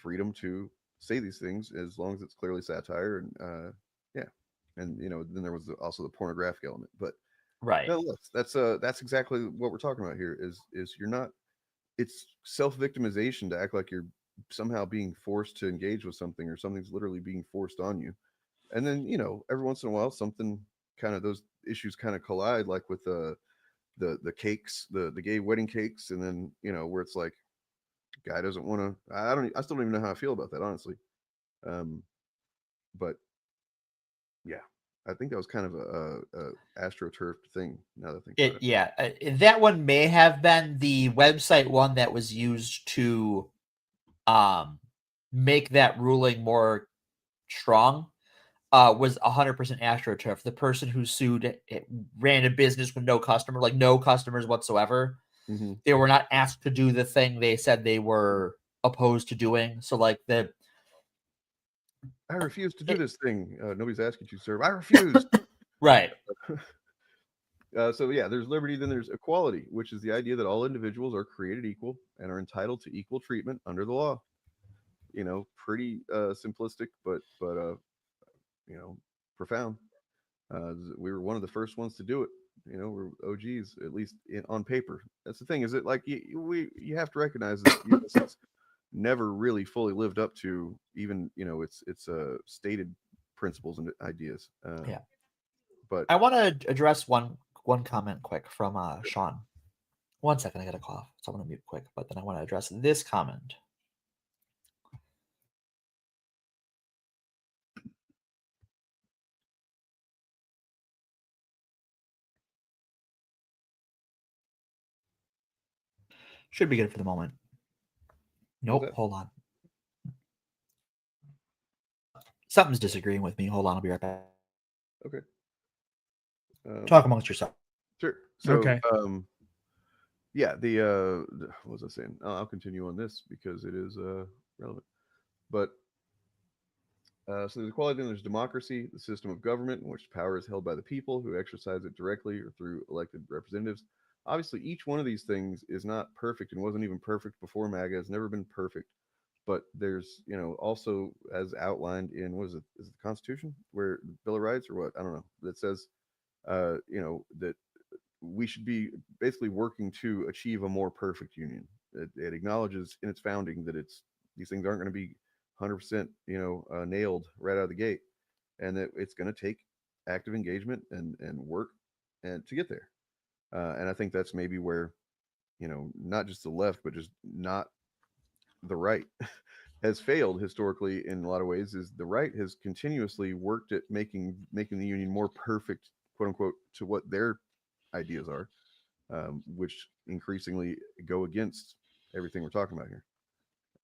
freedom to say these things as long as it's clearly satire. And yeah, and then there was also the pornographic element. But Right. nonetheless, that's exactly what we're talking about here. Is you're not. It's self-victimization to act like you're somehow being forced to engage with something, or something's literally being forced on you. And then every once in a while, something kind of those issues kind of collide, like with the cakes, the gay wedding cakes, and then where it's like, guy doesn't want to. I still don't even know how I feel about that, honestly. But yeah, I think that was kind of a AstroTurf thing. Now that I think about it. Yeah, that one may have been the website one that was used to make that ruling more strong. Was 100% AstroTurf. The person who sued ran a business with no customers whatsoever. Mm-hmm. They were not asked to do the thing they said they were opposed to doing. So I refuse to do this thing. Nobody's asking you, sir. I refuse. Right. So yeah, there's liberty, then there's equality, which is the idea that all individuals are created equal and are entitled to equal treatment under the law. Pretty simplistic, but profound. We were one of the first ones to do it. We're OGs, at least on paper. That's the thing. Is it like you have to recognize that US has never really fully lived up to even its stated principles and ideas. Yeah. But I want to address one comment quick from Sean. 1 second, I got a cough, so I'm going to mute quick. But then I want to address this comment. Should be good for the moment. Nope, hold on. Something's disagreeing with me. Hold on, I'll be right back. Okay. Talk amongst yourself. Sure. So, Okay. Yeah, what was I saying? I'll continue on this because it is relevant. But so there's equality, and there's democracy, the system of government in which power is held by the people who exercise it directly or through elected representatives. Obviously, each one of these things is not perfect and wasn't even perfect before MAGA. Has never been perfect. But there's, also as outlined in, what is it? Is it the Constitution, where the Bill of Rights or what? I don't know. That says, that we should be basically working to achieve a more perfect union. It acknowledges in its founding that these things aren't going to be 100%, nailed right out of the gate, and that it's going to take active engagement and work and to get there. And I think that's maybe where, not just the left, but just not the right has failed historically in a lot of ways. Is the right has continuously worked at making the union more perfect, quote unquote, to what their ideas are, which increasingly go against everything we're talking about here.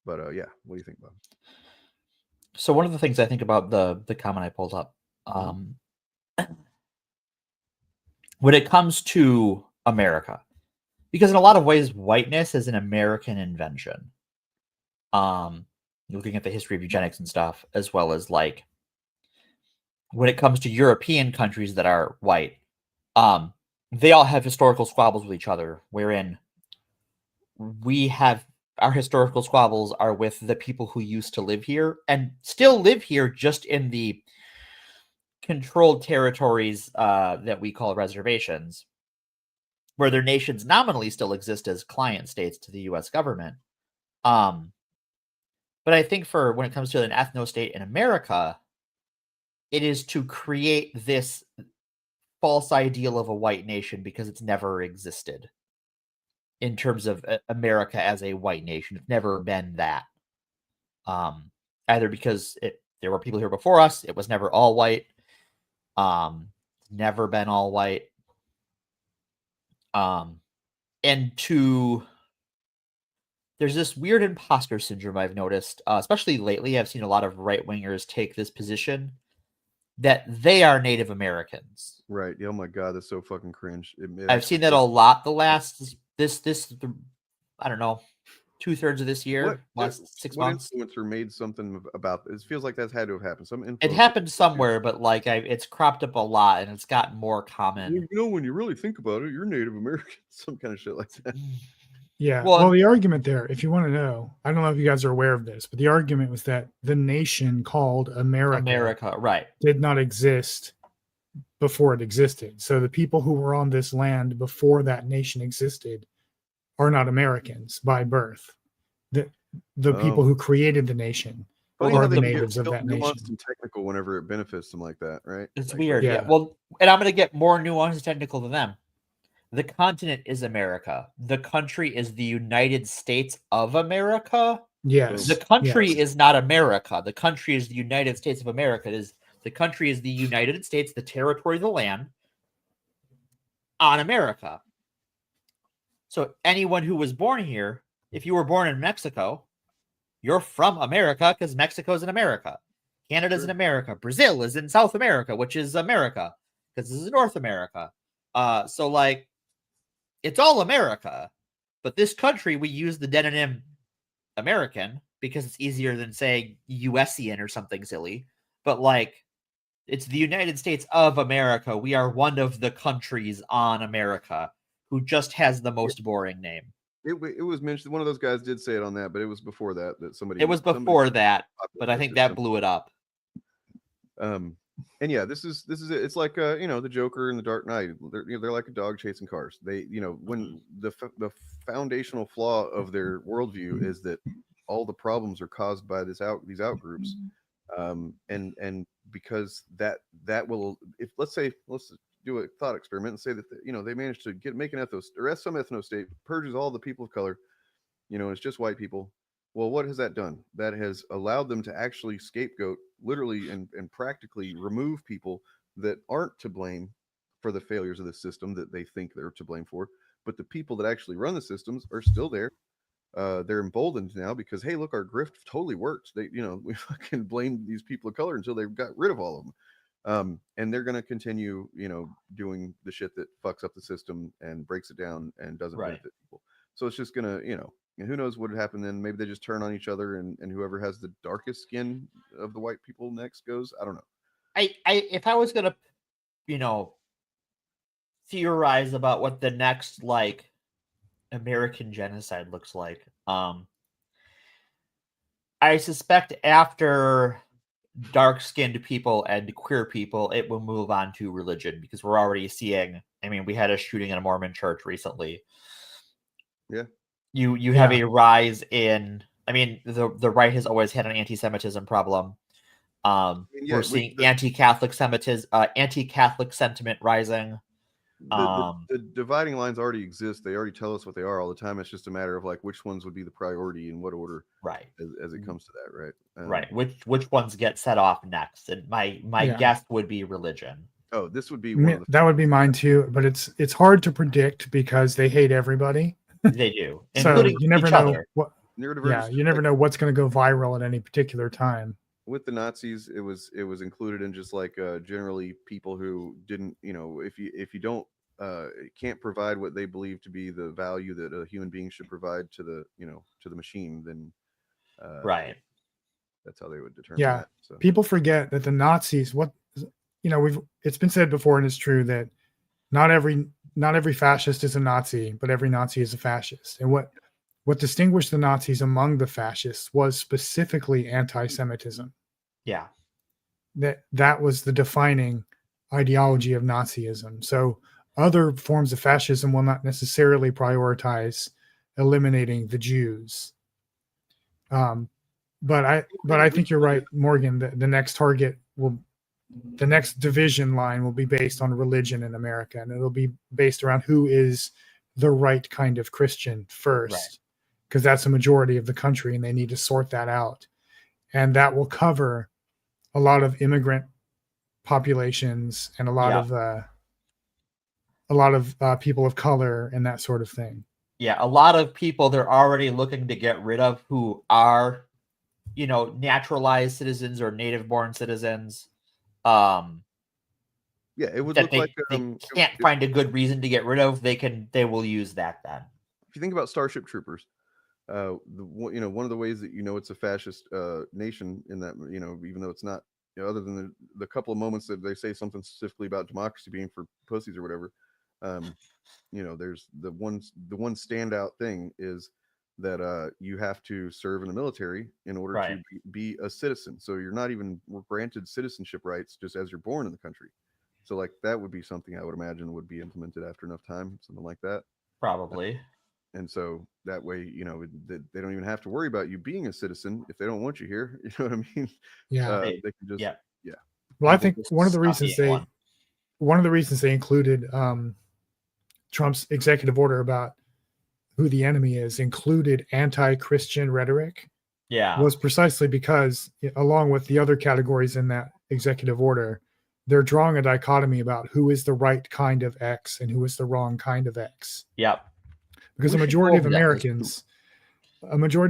But yeah, what do you think, Bob? So one of the things I think about the comment I pulled up, when it comes to America, because in a lot of ways, whiteness is an American invention. Looking at the history of eugenics and stuff, as well as like when it comes to European countries that are white, they all have historical squabbles with each other, wherein we have our historical squabbles are with the people who used to live here and still live here, just in the controlled territories that we call reservations, where their nations nominally still exist as client states to the U.S. government. But I think for when it comes to an ethno-state in America, it is to create this false ideal of a white nation because it's never existed in terms of America as a white nation. It's never been that. Either because there were people here before us, it was never all white. Never been all white. There's this weird imposter syndrome I've noticed, especially lately. I've seen a lot of right-wingers take this position that they are Native Americans. Right. Oh my God, that's so fucking cringe. I've seen that a lot the last, I don't know, 2/3 of this year, last 6 months. What influencer made something about this? It feels like that's had to have happened. It happened somewhere, but like it's cropped up a lot and it's gotten more common. When you really think about it, you're Native American, some kind of shit like that. Yeah. Well, Well, the argument there, if you want to know, I don't know if you guys are aware of this, but the argument was that the nation called America right. did not exist before it existed. So the people who were on this land before that nation existed are not Americans by birth. The people who created the nation Funny are how the they natives get of real that nation. nuanced and technical whenever it benefits them like that, right? It's Like, weird. yeah. Yeah. Well, and I'm going to get more nuanced and technical than them. The continent is America. The country is the United States of America. Yes. The country Yes. is not America. The country is the United States of America. The country is the United States, the territory of the land on America. So anyone who was born here, if you were born in Mexico, you're from America because Mexico's in America. Canada's in America. Brazil is in South America, which is America because this is North America. So like, it's all America, but this country, we use the demonym American because it's easier than saying USian or something silly. But like, it's the United States of America. We are one of the countries on America who just has the most boring name. It was mentioned. One of those guys did say it on that, but it was before that somebody. It was before that, but I think that blew it up. And yeah, this is it. It's like the Joker and the Dark Knight. They're like a dog chasing cars. They when the foundational flaw of their worldview is that all the problems are caused by these outgroups, and because that will, if let's do a thought experiment and say that they managed to make an some ethno state purges all the people of color, it's just white people. Well, what has that done? That has allowed them to actually scapegoat, literally and practically remove people that aren't to blame for the failures of the system that they think they're to blame for. But the people that actually run the systems are still there. They're emboldened now because, hey, look, our grift totally works. They, we fucking blamed these people of color until they got rid of all of them. And they're going to continue, doing the shit that fucks up the system and breaks it down and doesn't benefit people. So it's just going to, and who knows what would happen then? Maybe they just turn on each other, and whoever has the darkest skin of the white people next goes. I don't know. If I was gonna, theorize about what the next like American genocide looks like, I suspect after dark-skinned people and queer people, it will move on to religion because we're already seeing. I mean, we had a shooting in a Mormon church recently. Yeah. You have a rise in. I mean, the right has always had an anti-Semitism problem. We're seeing anti-Catholic sentiment rising. The dividing lines already exist. They already tell us what they are all the time. It's just a matter of like which ones would be the priority in what order, right? As it comes to that, right? Right. Which ones get set off next? And my guess would be religion. Oh, this would be that would be mine too. But it's hard to predict because they hate everybody. They do, so you never know what. Yeah, you never know what's going to go viral at any particular time. With the Nazis, it was included in just like generally people who didn't, if you don't can't provide what they believe to be the value that a human being should provide to the to the machine, then right. That's how they would determine that. So people forget that the Nazis, it's been said before, and it's true that not every fascist is a Nazi, but every Nazi is a fascist. And what distinguished the Nazis among the fascists was specifically anti-Semitism. Yeah. That was the defining ideology of Nazism. So other forms of fascism will not necessarily prioritize eliminating the Jews. But I think you're right, Morgan. The next division line will be based on religion in America, and it'll be based around who is the right kind of Christian first, because that's a majority of the country, and they need to sort that out. And that will cover a lot of immigrant populations and a lot of people of color and that sort of thing. Yeah, a lot of people they're already looking to get rid of who are, naturalized citizens or native-born citizens. It would look like they can't find a good reason to get rid of. They will use that then. If you think about Starship Troopers, one of the ways that it's a fascist nation in that even though it's not, other than the couple of moments that they say something specifically about democracy being for pussies or whatever, There's the one standout thing is that you have to serve in the military in order to be a citizen. So you're not even granted citizenship rights just as you're born in the country. So like that would be something I would imagine would be implemented after enough time, something like that. Probably. And so that way, they don't even have to worry about you being a citizen if they don't want you here. You know what I mean? Yeah. They can just Well, I think one of the reasons they included Trump's executive order about who the enemy is included anti-Christian rhetoric. Yeah. Was precisely because, along with the other categories in that executive order, they're drawing a dichotomy about who is the right kind of X and who is the wrong kind of X. Yep. Because a majority of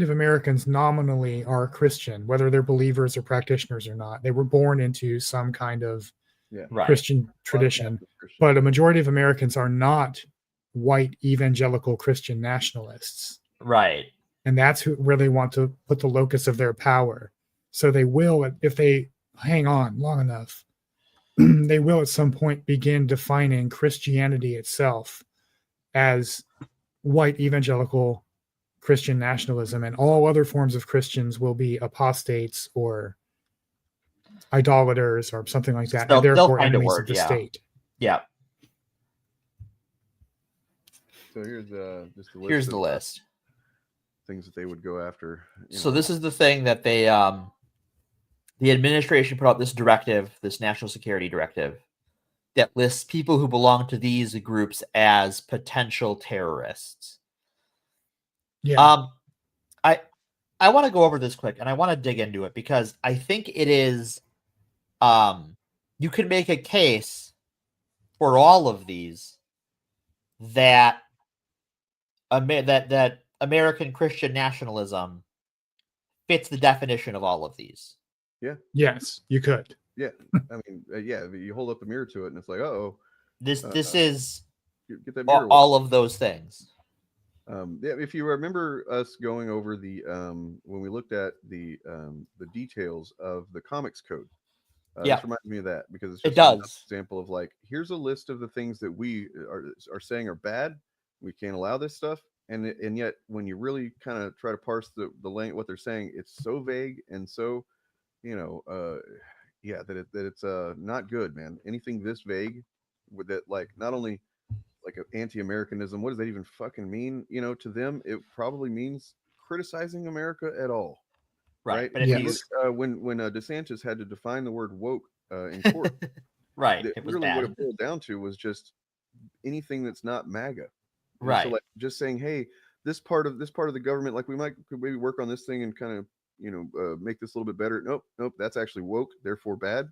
Americans nominally are Christian, whether they're believers or practitioners or not. They were born into some kind of Christian tradition, but a majority of Americans are not white evangelical Christian nationalists. Right. And that's where they want to put the locus of their power. So they will, if they hang on long enough, they will at some point begin defining Christianity itself as white evangelical Christian nationalism, and all other forms of Christians will be apostates or idolaters or something like that, and therefore enemies of the state. Yeah. So here's just the list. Here's the list. Things that they would go after. So this is the thing that they, the administration put out this directive, this national security directive, that lists people who belong to these groups as potential terrorists. Yeah. I want to go over this quick, and I want to dig into it because I think it is, you could make a case for all of these that that American Christian nationalism fits the definition of all of these. Yeah. Yes, you could. Yeah. I mean, you hold up a mirror to it and it's like, this is get that mirror all of those things. If you remember us going over the when we looked at the details of the comics code, this reminds me of that because it's just an example of like, here's a list of the things that we are saying are bad. We can't allow this stuff, and yet when you really kind of try to parse the what they're saying, it's so vague and so that it's not good, man. Anything this vague with that, like not only like anti-Americanism, what does that even fucking mean? To them, it probably means criticizing America at all, right? But if when DeSantis had to define the word woke in court, right, it was really bad. What it boiled down to was just anything that's not MAGA, right? So like just saying, hey, this part of the government, like could maybe work on this thing and kind of make this a little bit better. Nope, that's actually woke, therefore bad.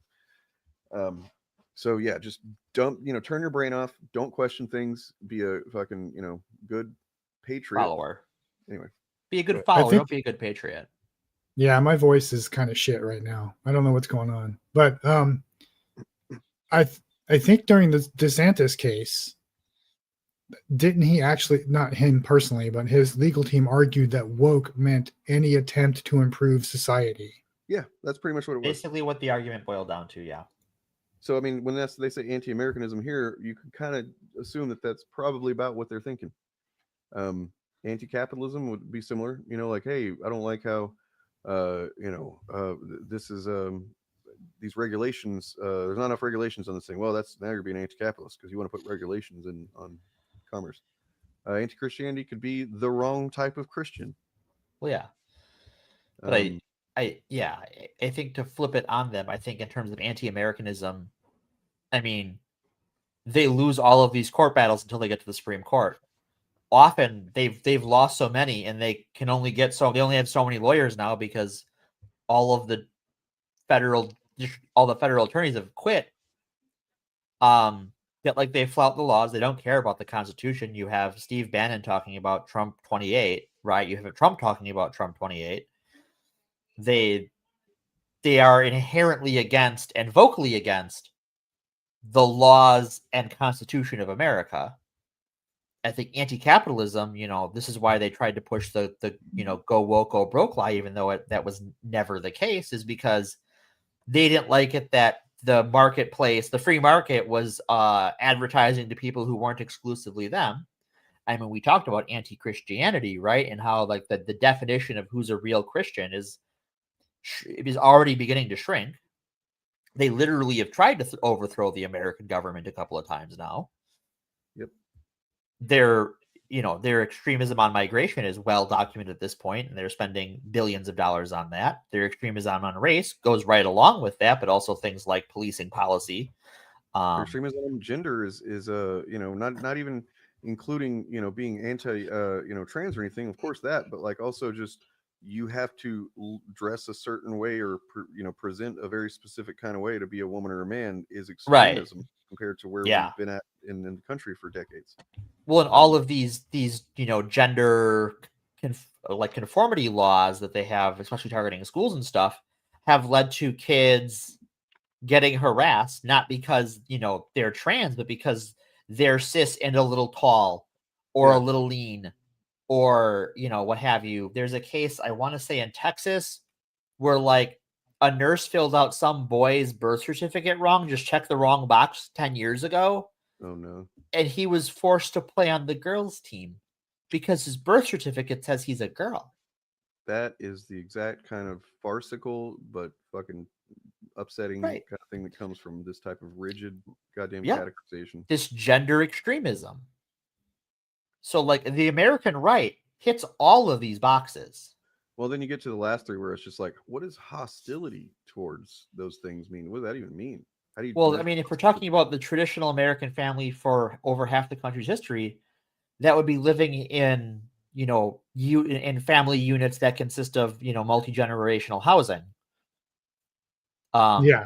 So yeah, just turn your brain off. Don't question things. Be a fucking, good patriot. Follower. Anyway. Be a good follower. Don't be a good patriot. Yeah, my voice is kind of shit right now. I don't know what's going on. But I think during the DeSantis case, didn't he actually, not him personally, but his legal team argued that woke meant any attempt to improve society? Yeah, that's pretty much what it was. Basically what the argument boiled down to, yeah. So, I mean, when they say anti-Americanism here, you can kind of assume that that's probably about what they're thinking. Anti-capitalism would be similar, like, hey, I don't like how, this is, these regulations, there's not enough regulations on this thing. Well, now you're being anti-capitalist because you want to put regulations on commerce. Anti-Christianity could be the wrong type of Christian. Well, yeah. But I think to flip it on them, I think in terms of anti-Americanism, I mean, they lose all of these court battles until they get to the Supreme Court. Often they've lost so many, and they only have so many lawyers now because all the federal attorneys have quit. Like they flout the laws. They don't care about the Constitution. You have Steve Bannon talking about Trump 28, right? You have Trump talking about Trump 28. They are inherently against and vocally against the laws and Constitution of America. I think anti-capitalism, this is why they tried to push the go woke, go broke lie, even though that was never the case, is because they didn't like it that the marketplace, the free market was advertising to people who weren't exclusively them. I mean, we talked about anti-Christianity, right? And how like the definition of who's a real Christian is already beginning to shrink. They literally have tried to overthrow the American government a couple of times now. Yep. Their extremism on migration is well documented at this point, and they're spending billions of dollars on that. Their extremism on race goes right along with that, but also things like policing policy. Extremism on gender is not even including being anti trans or anything. Of course that, but like also just you have to dress a certain way or present a very specific kind of way to be a woman or a man is extremism compared to where we've been at in the country for decades. Well, and all of these gender conformity laws that they have, especially targeting schools and stuff, have led to kids getting harassed, not because they're trans, but because they're cis and a little tall or a little lean or what have you. There's a case, I want to say in Texas, where like a nurse filled out some boy's birth certificate wrong, just checked the wrong box 10 years ago. Oh no. And he was forced to play on the girls' team because his birth certificate says he's a girl. That is the exact kind of farcical but fucking upsetting kind of thing that comes from this type of rigid goddamn categorization. This gender extremism. So like the American right hits all of these boxes. Well, then you get to the last three where it's just like, what does hostility towards those things mean? What does that even mean? How do you? Well, I mean, if we're talking about the traditional American family for over half the country's history, that would be living in, in family units that consist of, multi-generational housing. And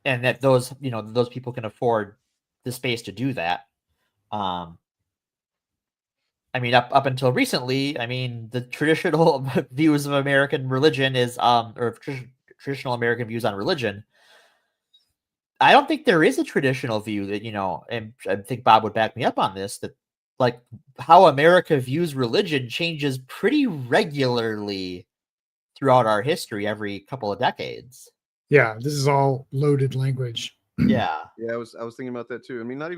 that those people can afford the space to do that. I mean, up until recently, I mean, the traditional views of American religion is, or traditional American views on religion. I don't think there is a traditional view that, and I think Bob would back me up on this, that like how America views religion changes pretty regularly throughout our history every couple of decades. Yeah, this is all loaded language. Yeah. I was thinking about that too. I mean, not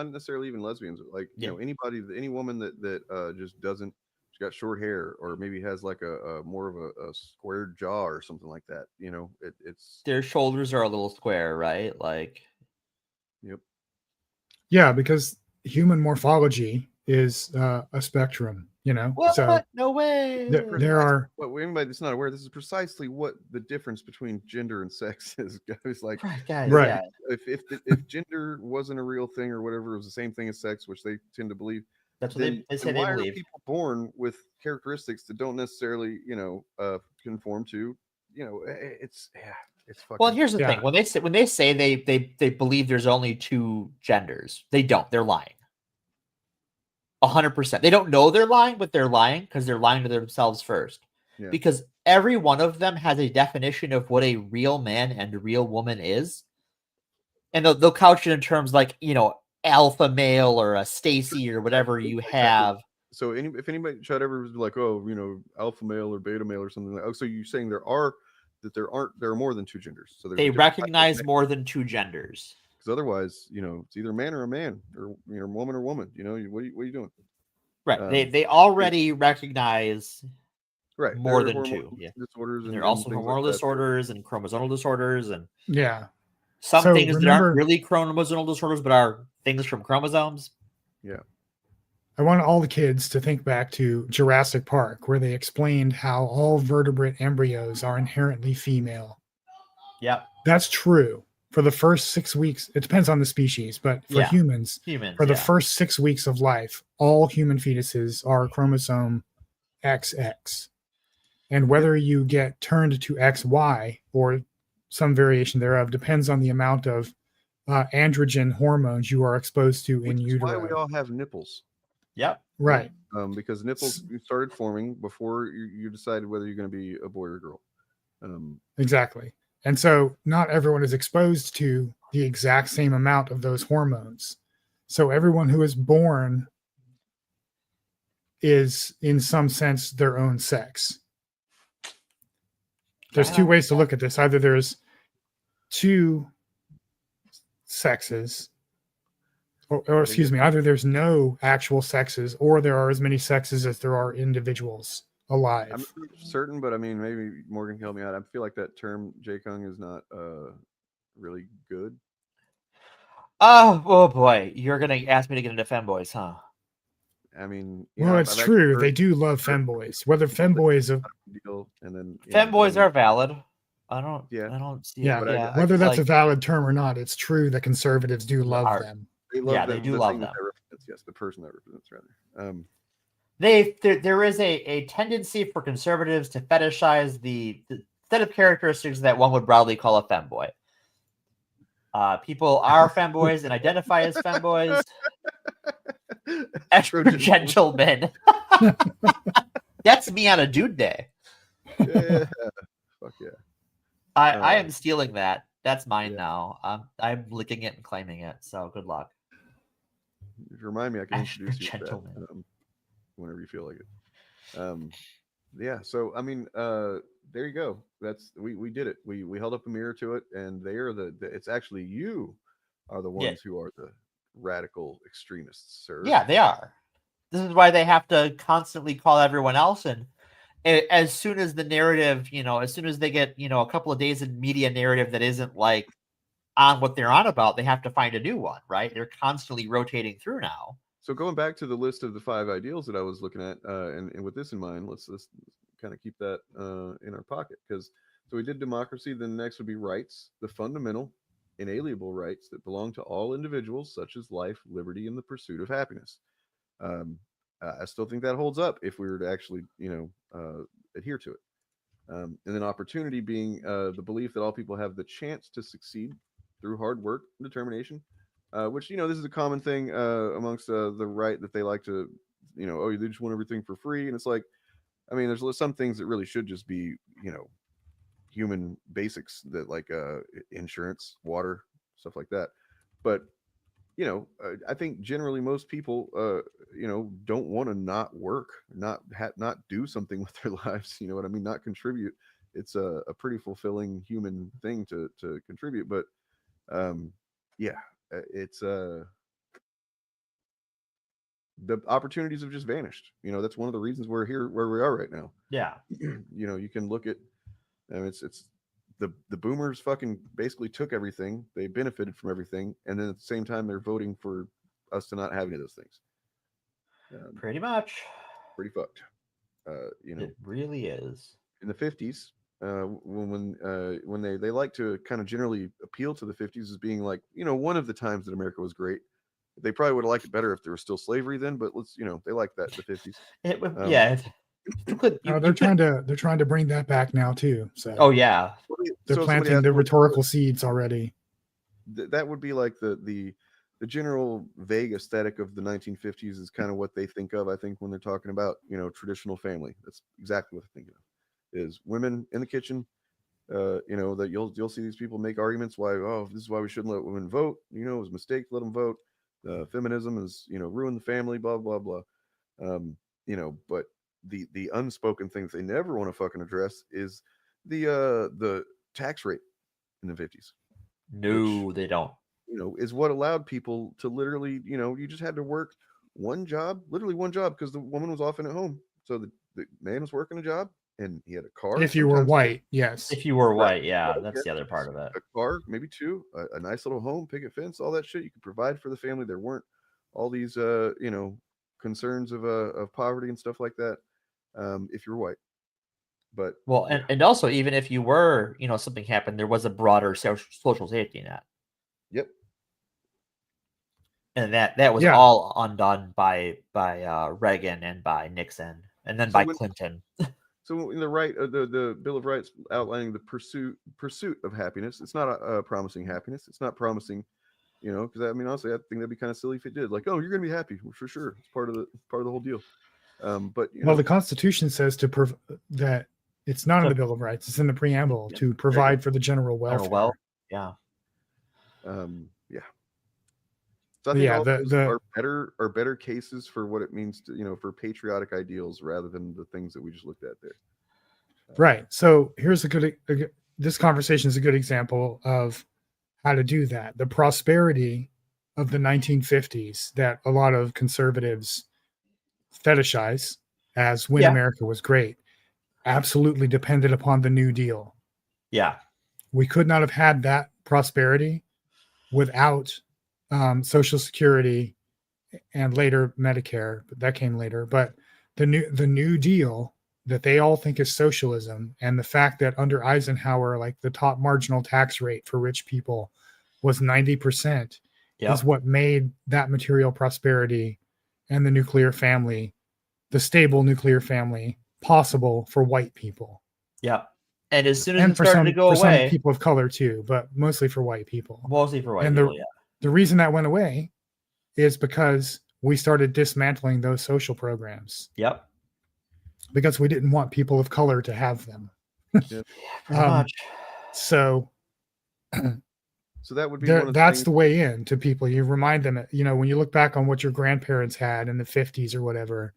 necessarily even lesbians, but like any woman that just doesn't, she's got short hair or maybe has like a more of a squared jaw or something like that. It's their shoulders are a little square, right? Like, yeah, because human morphology is a spectrum. What? So no way. There are. What anybody that's not aware, this is precisely what the difference between gender and sex is. Guys, like, guys, right. Yeah. If gender wasn't a real thing or whatever, it was the same thing as sex, which they tend to believe. That's what they say. Why they are believe. people born with characteristics that don't necessarily, conform to? It's fucking. Well, here's the thing: when they say they believe there's only two genders, they don't. They're lying. 100%. They don't know they're lying, but they're lying because they're lying to themselves first. Yeah. Because every one of them has a definition of what a real man and a real woman is. And they'll couch it in terms like, alpha male or a Stacy or whatever you have. So if anybody should ever be like, oh, alpha male or beta male or something like, oh, so you're saying there are more than two genders. So they recognize more than two genders. Because otherwise, it's either man or a man, or woman or woman. What are you doing? Right. They already recognize more than two. Yeah. Disorders. And there are also hormonal disorders and chromosomal disorders, and some things that aren't really chromosomal disorders, but are things from chromosomes. Yeah. I want all the kids to think back to Jurassic Park, where they explained how all vertebrate embryos are inherently female. Yeah, that's true. For the first 6 weeks, it depends on the species, but for humans, for the first 6 weeks of life, all human fetuses are chromosome XX. And whether you get turned to XY or some variation thereof depends on the amount of androgen hormones you are exposed to in utero. That's why we all have nipples. Yep. Right. Because nipples started forming before you decided whether you're going to be a boy or a girl. Exactly. And so not everyone is exposed to the exact same amount of those hormones. So everyone who is born is, in some sense, their own sex. There's two ways to look at this. Either there's two sexes, or excuse me, either there's no actual sexes or there are as many sexes as there are individuals alive. I'm not certain, but I mean, maybe Morgan can help me out. I feel like that term J-Kung is not really good. Oh boy, you're gonna ask me to get into femboys, huh? I mean, well, it's true. They do love femboys. Whether femboys are deal, and then femboys are valid. I don't see. Yeah, yeah. Whether that's a valid term or not, it's true that conservatives do love them. They love them. They do love them. Yes, the person that represents, rather. There is a tendency for conservatives to fetishize the set of characteristics that one would broadly call a femboy. People are femboys and identify as femboys. Extra gentlemen. That's me on a dude day. Yeah. Fuck yeah. I am stealing that. That's mine now. I'm licking it and claiming it. So good luck. If you remind me, I can Extra introduce you gentleman. to that, whenever you feel like it. Yeah. So I mean, there you go. That's we did it. We held up a mirror to it, and they are it's actually you are the ones who are the radical extremists, sir. Yeah, they are. This is why they have to constantly call everyone else, and as soon as the narrative, as soon as they get, a couple of days in media narrative that isn't like on what they're on about, they have to find a new one, right? They're constantly rotating through now. So going back to the list of the 5 ideals that I was looking at, and with this in mind, let's kind of keep that in our pocket, because so we did democracy. Then the next would be rights, the fundamental, inalienable rights that belong to all individuals, such as life, liberty, and the pursuit of happiness. I still think that holds up if we were to actually, adhere to it. And then opportunity being the belief that all people have the chance to succeed through hard work and determination, which, this is a common thing amongst the right, that they like to, oh, they just want everything for free. And it's like, I mean, there's some things that really should just be, human basics, that like insurance, water, stuff like that. But I think generally most people, don't want to not work, not do something with their lives. You know what I mean? Not contribute. It's a pretty fulfilling human thing to contribute. But it's the opportunities have just vanished. That's one of the reasons we're here where we are right now. Yeah. You can look at, it's the boomers fucking basically took everything. They benefited from everything, and then at the same time they're voting for us to not have any of those things. Pretty much. Pretty fucked. It really is. In the 50s, when they like to kind of generally appeal to the 50s as being like, one of the times that America was great. They probably would have liked it better if there was still slavery then, but they like that in the 50s. They're trying to bring that back now too. So they're planting the rhetorical seeds already. That would be like the general vague aesthetic of the 1950s is kind of what they think of, I think, when they're talking about traditional family. That's exactly what they're thinking of, is women in the kitchen. That you'll see these people make arguments why, this is why we shouldn't let women vote. It was a mistake to let them vote. Feminism is ruin the family, blah blah blah. But the unspoken things they never want to fucking address is the tax rate in the 50s. No, which, they don't. Is what allowed people to literally, you just had to work literally one job, because the woman was often at home. So the man was working a job and he had a car. If you were white, yes. If you were white, yeah, that's the other part of it. A car, maybe 2, a nice little home, picket fence, all that shit. You could provide for the family. There weren't all these, concerns of poverty and stuff like that. If you're white, but and also, even if you were, something happened, there was a broader social safety net. Yep. And that was all undone by Reagan and by Nixon, and then by Clinton. So in the right, the Bill of Rights outlining the pursuit of happiness. It's not a promising happiness. It's not promising, because I mean, honestly, I think that'd be kind of silly if it did. Like, oh, you're gonna be happy, well, for sure. It's part of the whole deal. But the Constitution says that it's not in the Bill of Rights; it's in the preamble to provide for the general welfare. Yeah. So I think all those are better cases for what it means to for patriotic ideals rather than the things that we just looked at there. Right. So here's a good this conversation is a good example of how to do that. The prosperity of the 1950s that a lot of conservatives fetishize as when America was great absolutely depended upon the New Deal. Yeah. We could not have had that prosperity without Social Security and later Medicare, but that came later. But the New Deal that they all think is socialism, and the fact that under Eisenhower, like the top marginal tax rate for rich people was 90%, is what made that material prosperity and the nuclear family, the stable nuclear family, possible for white people. Yeah. And as soon as And it started to go away, some people of color too, but mostly for white people. Mostly for white and people, the reason that went away is because we started dismantling those social programs. Yep. Because we didn't want people of color to have them. Pretty much. So that would be that's the way in to people. You remind them, when you look back on what your grandparents had in the 50s or whatever,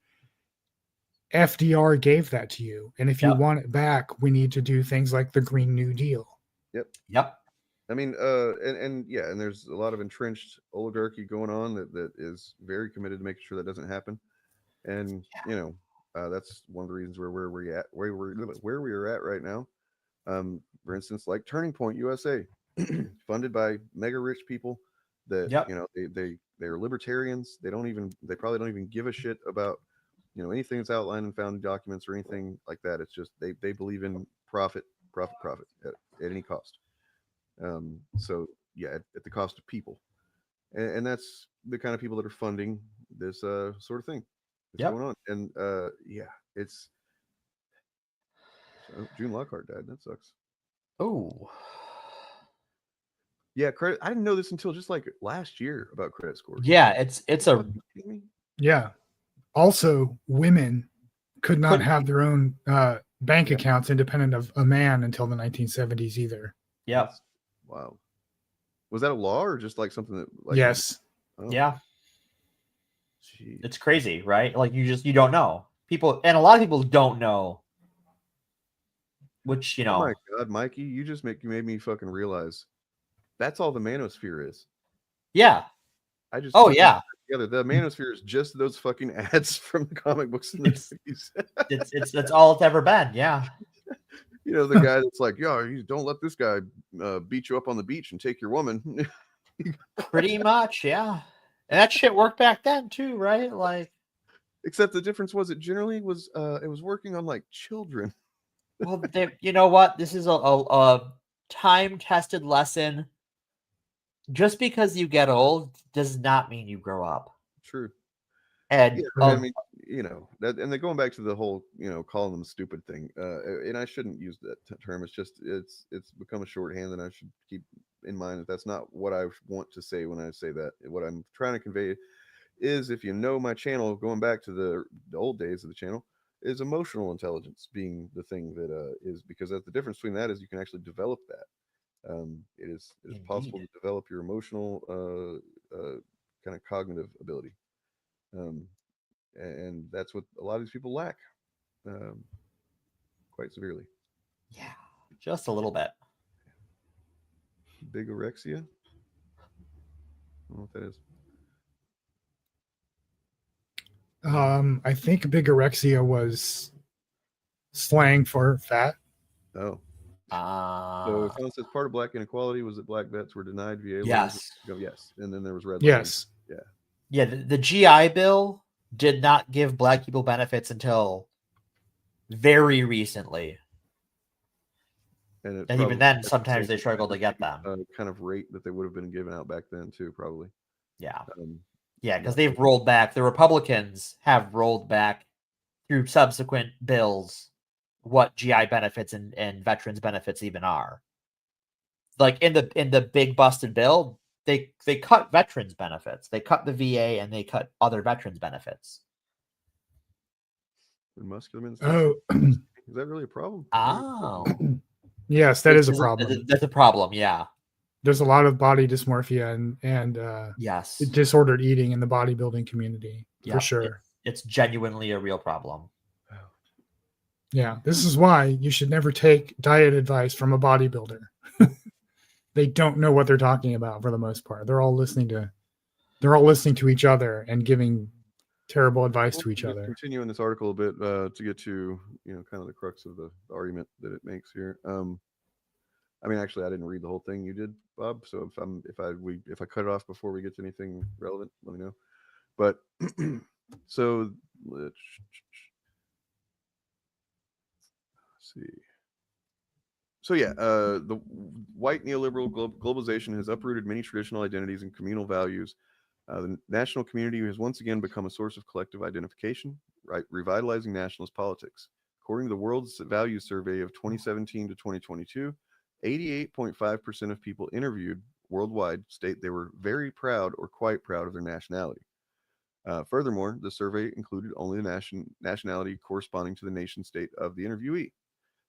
FDR gave that to you. And if you want it back, we need to do things like the Green New Deal. Yep. I mean, and there's a lot of entrenched oligarchy going on that is very committed to making sure that doesn't happen. And that's one of the reasons where we are at right now. For instance, like Turning Point USA, funded by mega rich people that they're libertarians. They probably don't even give a shit about anything that's outlined in founding documents or anything like that. It's just they believe in profit at any cost. So at the cost of people, and that's the kind of people that are funding this sort of thing that's going on. And it's June Lockhart died. That sucks. Oh, yeah. Credit. I didn't know this until just like last year about credit scores. Yeah, it's a Also, women could not have their own bank accounts independent of a man until the 1970s either. Yeah. Wow. Was that a law or just like something that? Like, yes. Yeah. Jeez. It's crazy, right? Like you don't know. People, and a lot of people don't know. Which Oh my God, Mikey, you made me fucking realize that's all the manosphere is. Yeah. I just together. The manosphere is just those fucking ads from the comic books in the 60s. it's that's all it's ever been. Yeah. The guy that's like, you don't let this guy beat you up on the beach and take your woman. Pretty much, yeah. And that shit worked back then too, right? Like, except the difference was it generally was it was working on like children. Well, you know what? This is a time-tested lesson. Just because you get old does not mean you grow up. True. And I mean, that, and they're going back to the whole, calling them stupid thing. And I shouldn't use that term. It's just it's become a shorthand, and I should keep in mind that that's not what I want to say when I say that. What I'm trying to convey is, if you know my channel, going back to the old days of the channel, is emotional intelligence being the thing that is, because that's the difference between that is you can actually develop that. It is possible to develop your emotional kind of cognitive ability. And that's what a lot of these people lack quite severely. Yeah, just a little bit. Bigorexia? I don't know what that is. I think bigorexia was slang for fat. Oh. So someone says part of black inequality was that black vets were denied VA loans. Yes. Yes. And then there was red. Yes. Loans. Yeah. The GI Bill did not give black people benefits until very recently. And even then, sometimes they struggle to get them. Kind of rate that they would have been given out back then too, probably. Yeah. Because they've rolled back. The Republicans have rolled back through subsequent bills what GI benefits and veterans benefits even are. Like in the big busted bill, they cut veterans benefits. They cut the VA and they cut other veterans benefits. Muscular men's is that really a problem? Oh. Yes, that is a problem. That's a problem, yeah. There's a lot of body dysmorphia and yes, disordered eating in the bodybuilding community for sure. It's genuinely a real problem. Yeah, this is why you should never take diet advice from a bodybuilder. They don't know what they're talking about for the most part. They're all listening to each other and giving terrible advice to each other. Continue in this article a bit to get to kind of the crux of the argument that it makes here. I mean, actually, I didn't read the whole thing. You did, Bob. So if I cut it off before we get to anything relevant, let me know. But so let's see. So yeah, the white neoliberal globalization has uprooted many traditional identities and communal values. The national community has once again become a source of collective identification, revitalizing nationalist politics. According to the World's Values Survey of 2017 to 2022, 88.5% of people interviewed worldwide state they were very proud or quite proud of their nationality. Furthermore, the survey included only the nationality corresponding to the nation state of the interviewee,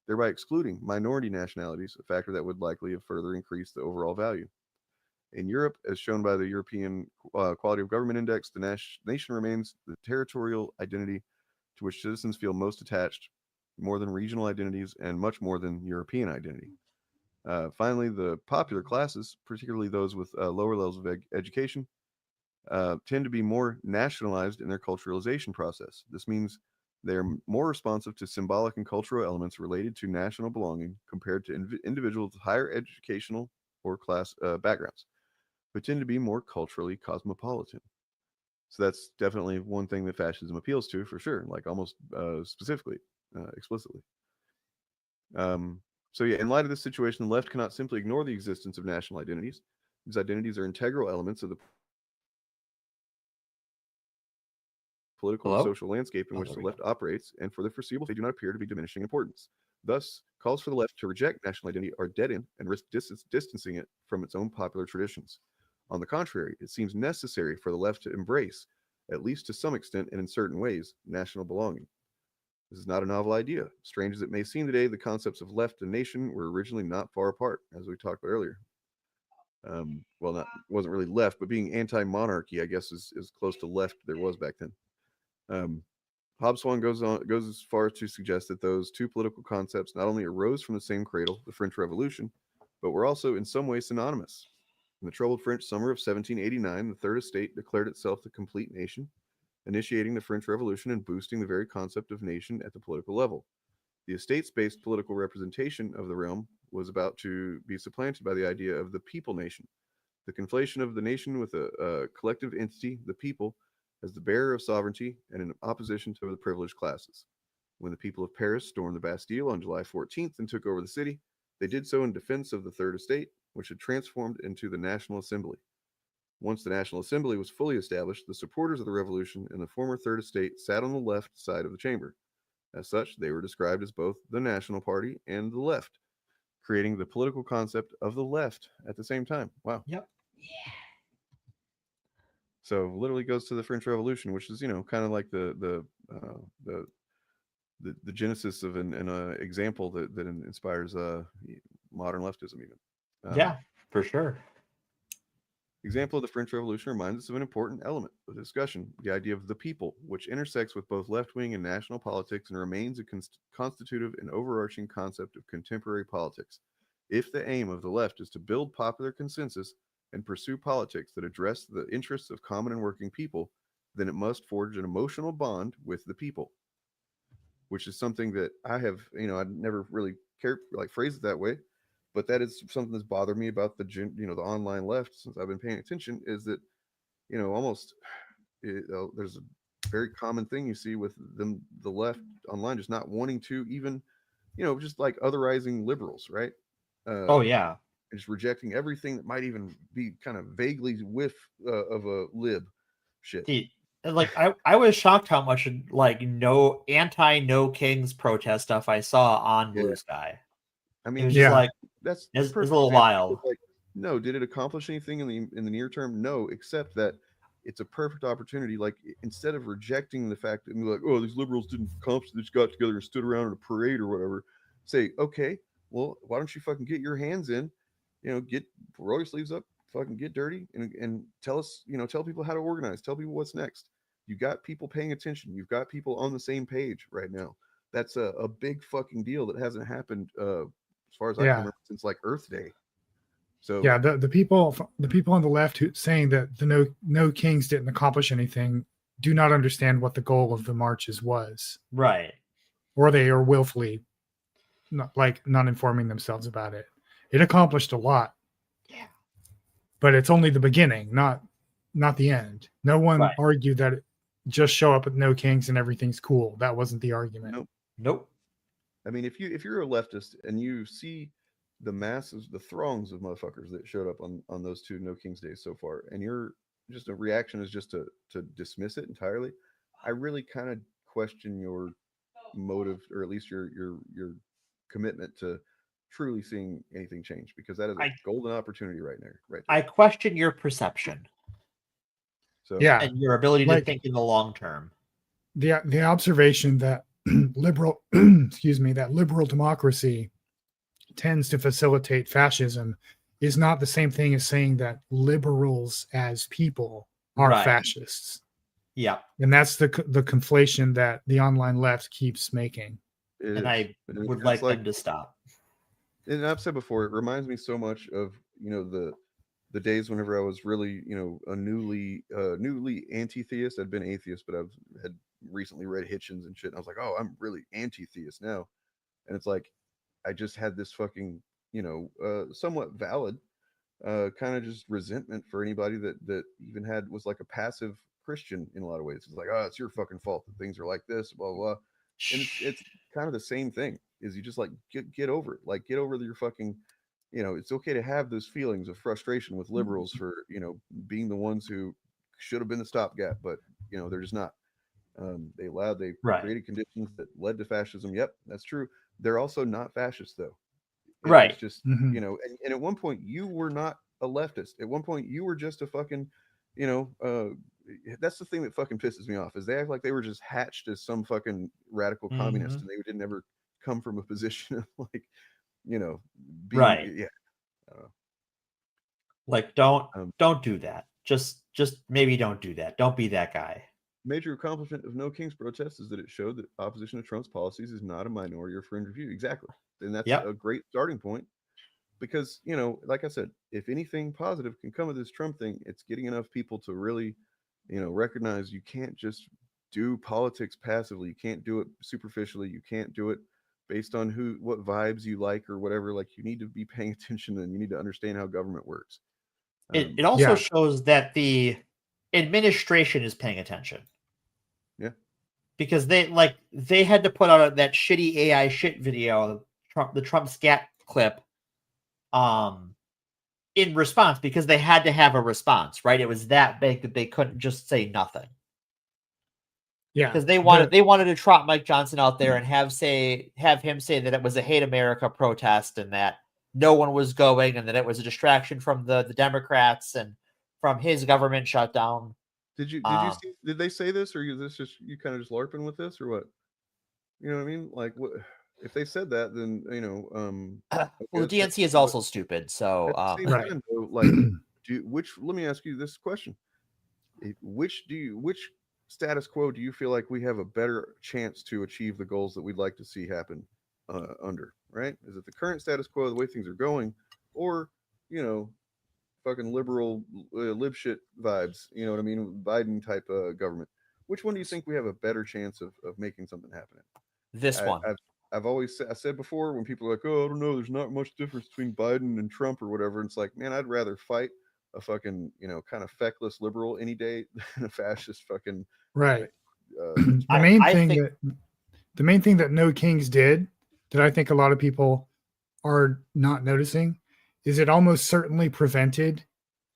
thereby excluding minority nationalities, a factor that would likely have further increased the overall value. In Europe, as shown by the European Quality of Government Index, the nation remains the territorial identity to which citizens feel most attached, more than regional identities and much more than European identity. Finally, the popular classes, particularly those with lower levels of education, tend to be more nationalized in their culturalization process. This means they're more responsive to symbolic and cultural elements related to national belonging compared to individuals with higher educational or class backgrounds, but tend to be more culturally cosmopolitan. So that's definitely one thing that fascism appeals to, for sure, like almost specifically, explicitly. So yeah, in light of this situation, the left cannot simply ignore the existence of national identities. These identities are integral elements of the political and social landscape in which the left operates, and for the foreseeable, they do not appear to be diminishing in importance. Thus, calls for the left to reject national identity are dead end and risk distancing it from its own popular traditions. On the contrary, it seems necessary for the left to embrace, at least to some extent and in certain ways, national belonging. This is not a novel idea. Strange as it may seem today, the concepts of left and nation were originally not far apart, as we talked about earlier. Wasn't really left, but being anti-monarchy, I guess, is close to left there was back then. Hobsbawm goes as far as to suggest that those two political concepts not only arose from the same cradle, the French Revolution, but were also in some way synonymous. In the troubled French summer of 1789, the Third Estate declared itself the complete nation, initiating the French Revolution and boosting the very concept of nation at the political level. The estates-based political representation of the realm was about to be supplanted by the idea of the people nation, the conflation of the nation with a collective entity, the people, as the bearer of sovereignty and in opposition to the privileged classes. When the people of Paris stormed the Bastille on July 14th and took over the city, they did so in defense of the Third Estate, which had transformed into the National Assembly. Once the National Assembly was fully established, the supporters of the revolution and the former Third Estate sat on the left side of the chamber. As such, they were described as both the National Party and the left, creating the political concept of the left at the same time. Wow. Yep. So literally goes to the French Revolution, which is kind of like the genesis of an example that inspires modern leftism even. Yeah, for sure. Example of the French Revolution reminds us of an important element of the discussion, the idea of the people, which intersects with both left-wing and national politics and remains a constitutive and overarching concept of contemporary politics. If the aim of the left is to build popular consensus and pursue politics that address the interests of common and working people, then it must forge an emotional bond with the people, which is something that I have, I'd never really cared, phrase it that way. But that is something that's bothered me about the online left since I've been paying attention, is that, there's a very common thing you see with the left online just not wanting to even, just like otherizing liberals, right? Yeah. Just rejecting everything that might even be kind of vaguely whiff of a lib shit. I was shocked how much no Kings protest stuff I saw on Blue Sky. I mean, it was just that's it's a little wild. No, did it accomplish anything in the near term? No, except that it's a perfect opportunity. Like, instead of rejecting the fact that these liberals didn't accomplish, they just got together and stood around in a parade or whatever, say, okay, well, why don't you fucking get your hands in, roll your sleeves up, fucking get dirty, and tell us, tell people how to organize, tell people what's next. You got people paying attention. You've got people on the same page right now. that's a big fucking deal that hasn't happened as far as I Yeah. can remember since like Earth Day. So Yeah, the people on the left who saying that the no kings didn't accomplish anything do not understand what the goal of the marches was, Right. or they are willfully not informing themselves about it. It accomplished a lot. Yeah. But it's only the beginning, not the end. No one Right. argued that just show up with no kings and everything's cool. That wasn't the argument. Nope. I mean, if you're a leftist and you see the masses, the throngs of motherfuckers that showed up on those 2 No Kings days so far, and your just a reaction is just to dismiss it entirely, I really kind of question your motive, or at least your commitment to truly seeing anything change, because that is a golden opportunity right there. I question your perception. So yeah, and your ability to think in the long term. The observation that liberal liberal democracy tends to facilitate fascism is not the same thing as saying that liberals as people are fascists. Yeah. And that's the conflation that the online left keeps making. And I would like them to stop. And I've said before, it reminds me so much of, the days whenever I was really, a newly anti-theist. I'd been atheist, but had recently read Hitchens and shit. And I was like, oh, I'm really anti-theist now. And it's like, I just had this fucking, somewhat valid kind of just resentment for anybody that even was like a passive Christian in a lot of ways. It's like, oh, it's your fucking fault that things are like this, blah, blah, blah. And it's kind of the same thing, is you just like, get over it. Like, get over your fucking, it's okay to have those feelings of frustration with liberals for, being the ones who should have been the stopgap, but, they're just not. They created conditions that led to fascism. Yep, that's true. They're also not fascist, though. It's just, and at one point you were not a leftist. At one point you were just a fucking, that's the thing that fucking pisses me off, is they act like they were just hatched as some fucking radical communist, and they didn't ever come from a position of like, being, yeah. Like, don't do that. Just maybe don't do that. Don't be that guy. Major accomplishment of No Kings protest is that it showed that opposition to Trump's policies is not a minority or fringe view. Exactly. And that's a great starting point, because, like I said, if anything positive can come of this Trump thing, it's getting enough people to really, recognize you can't just do politics passively. You can't do it superficially. You can't do it based on what vibes you like or whatever. Like, you need to be paying attention, and you need to understand how government works. It also shows that the administration is paying attention. Yeah. Because they had to put out that shitty AI shit video, the Trump scat clip, in response, because they had to have a response, right? It was that big that they couldn't just say nothing. Yeah. Because they wanted to trot Mike Johnson out there and have him say that it was a hate America protest, and that no one was going, and that it was a distraction from the Democrats and from his government shutdown. Did they say this, or is this just you kind of just LARPing with this, or what? You know what I mean? Like, what if they said that? Then well, the DNC is also stupid. So at the same time, though, like, let me ask you this question: which status quo do you feel like we have a better chance to achieve the goals that we'd like to see happen under? Right? Is it the current status quo, the way things are going, or fucking liberal lib shit vibes, you know what I mean? Biden type government. Which one do you think we have a better chance of making something happen in? This one. I've always said before, when people are like, oh, I don't know, there's not much difference between Biden and Trump or whatever. And it's like, man, I'd rather fight a fucking, kind of feckless liberal any day than a fascist fucking. Right. The main thing that No Kings did that I think a lot of people are not noticing is it almost certainly prevented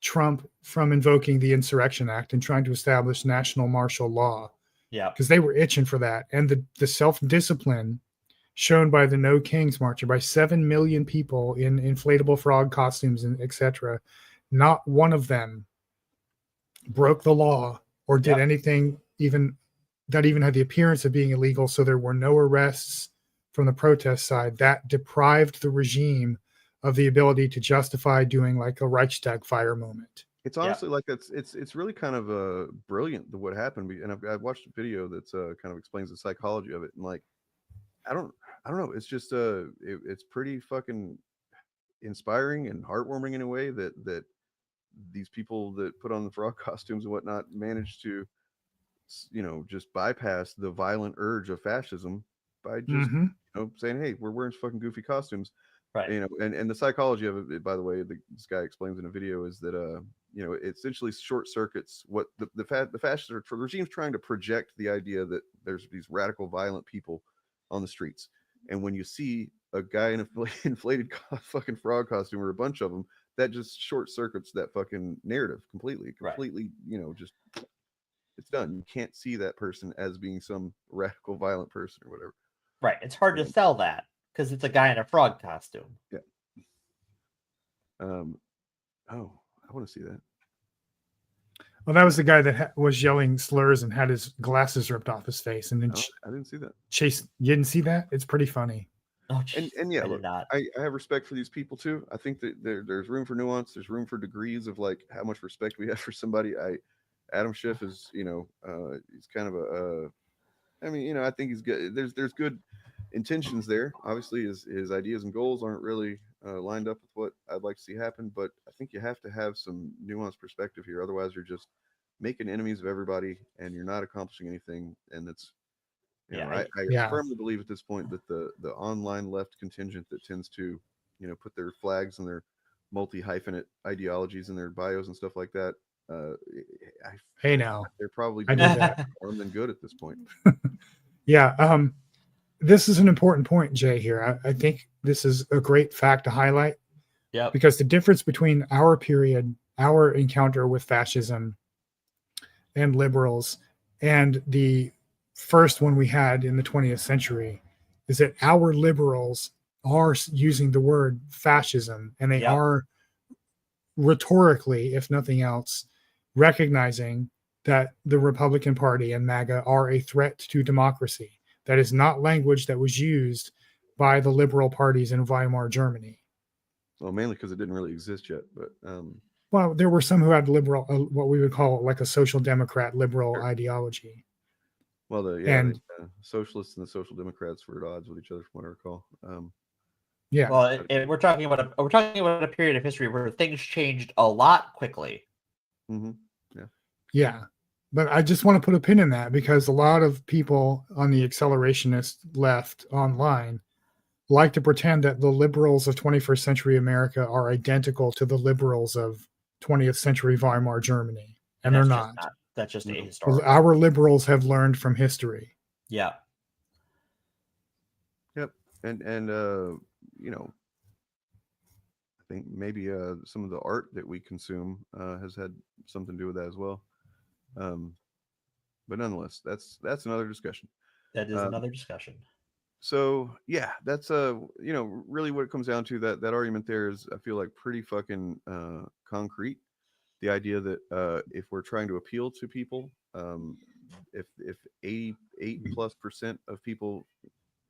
Trump from invoking the Insurrection Act and trying to establish national martial law. Yeah. Because they were itching for that. And the self-discipline shown by the No Kings March, by 7 million people in inflatable frog costumes and etc., not one of them broke the law or did anything even had the appearance of being illegal. So there were no arrests from the protest side. That deprived the regime of the ability to justify doing like a Reichstag fire moment. It's honestly like it's really kind of brilliant what happened. And I've watched a video that's kind of explains the psychology of it. And like, I don't know. It's just it's pretty fucking inspiring and heartwarming in a way that these people that put on the frog costumes and whatnot manage to, just bypass the violent urge of fascism by just saying, hey, we're wearing fucking goofy costumes. Right. And the psychology of it, by the way, this guy explains in a video, is that it essentially short circuits what the fascist regime's trying to project, the idea that there's these radical violent people on the streets, and when you see a guy in an inflated fucking frog costume, or a bunch of them, that just short circuits that fucking narrative completely, just it's done. You can't see that person as being some radical violent person or whatever. Right. It's hard to sell that because it's a guy in a frog costume. Yeah. Oh, I want to see that. Well, that was the guy that was yelling slurs and had his glasses ripped off his face, and then I didn't see that. Chase, you didn't see that? It's pretty funny. Oh, and yeah, look, I have respect for these people too. I think that there's room for nuance. There's room for degrees of like how much respect we have for somebody. Adam Schiff is, he's kind of I think he's good. There's good intentions there. Obviously, his ideas and goals aren't really lined up with what I'd like to see happen. But I think you have to have some nuanced perspective here. Otherwise, you're just making enemies of everybody, and you're not accomplishing anything. And it's, I firmly believe at this point that the online left contingent that tends to, put their flags and their multi-hyphenate ideologies in their bios and stuff like that. They're probably doing that harm than good at this point. Yeah. This is an important point, Jay, here. I think this is a great fact to highlight. Yeah. Because the difference between our period, our encounter with fascism and liberals, and the first one we had in the 20th century is that our liberals are using the word fascism, and they are rhetorically, if nothing else, recognizing that the Republican Party and MAGA are a threat to democracy. That is not language that was used by the liberal parties in Weimar Germany. Well, mainly because it didn't really exist yet. But well, there were some who had liberal, what we would call like a social democrat liberal ideology. Well, the socialists and the social democrats were at odds with each other, from what I recall. Yeah. Well, we're talking about a period of history where things changed a lot quickly. Mm-hmm. Yeah. Yeah. But I just want to put a pin in that, because a lot of people on the accelerationist left online like to pretend that the liberals of 21st century America are identical to the liberals of 20th century Weimar Germany. And they're not. That's just ahistorical. Our liberals have learned from history. Yeah. Yep. And I think maybe some of the art that we consume has had something to do with that as well. But nonetheless, that's another discussion. That is another discussion. So yeah, that's really what it comes down to. That argument there is, I feel like, pretty fucking concrete. The idea that if we're trying to appeal to people, if 88%+ of people,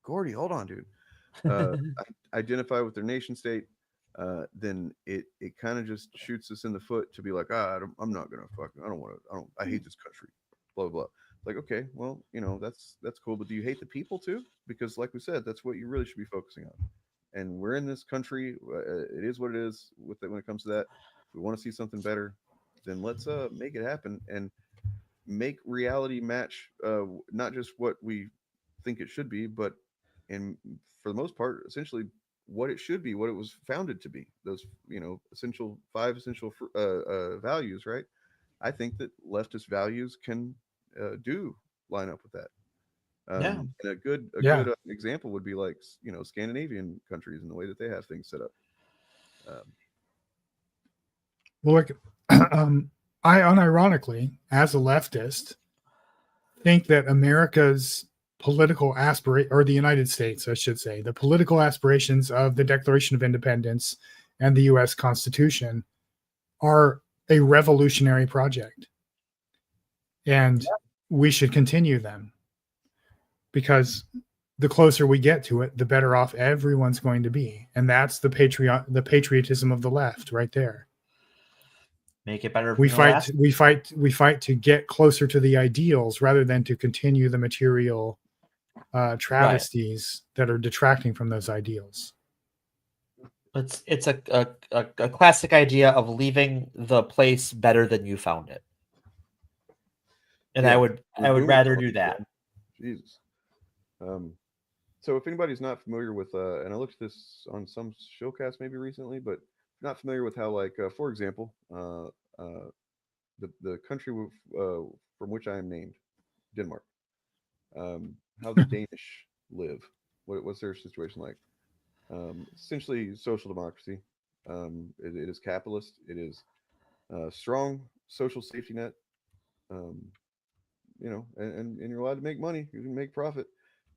Gordy, hold on, dude, identify with their nation state, then it kind of just shoots us in the foot to be like, I'm not gonna I hate this country, blah blah. Like, okay, well, that's cool, but do you hate the people too? Because like we said, that's what you really should be focusing on. And we're in this country, it is what it is with it when it comes to that. If we want to see something better, then let's make it happen and make reality match not just what we think it should be, but for the most part, essentially what it should be, what it was founded to be. Those five essential values, right? I think that leftist values can do line up with that. And a good example would be like Scandinavian countries and the way that they have things set up. Well, look, I unironically, as a leftist, think that America's political aspiration, or the United States, I should say, the political aspirations of the Declaration of Independence and the U.S. Constitution are a revolutionary project. And we should continue them, because the closer we get to it, the better off everyone's going to be. And that's the patriotism of the left right there. Make it better. We fight to get closer to the ideals rather than to continue the material travesties that are detracting from those ideals. It's a classic idea of leaving the place better than you found it. And Yeah, I would rather do that. Jesus. So if anybody's not familiar with, and I looked at this on some Shillcast maybe recently, but not familiar with how, like, for example, the country from which I am named, Denmark, how the Danish live, what's their situation like? Essentially, social democracy. It is capitalist. It is strong social safety net. You know, and you're allowed to make money. You can make profit.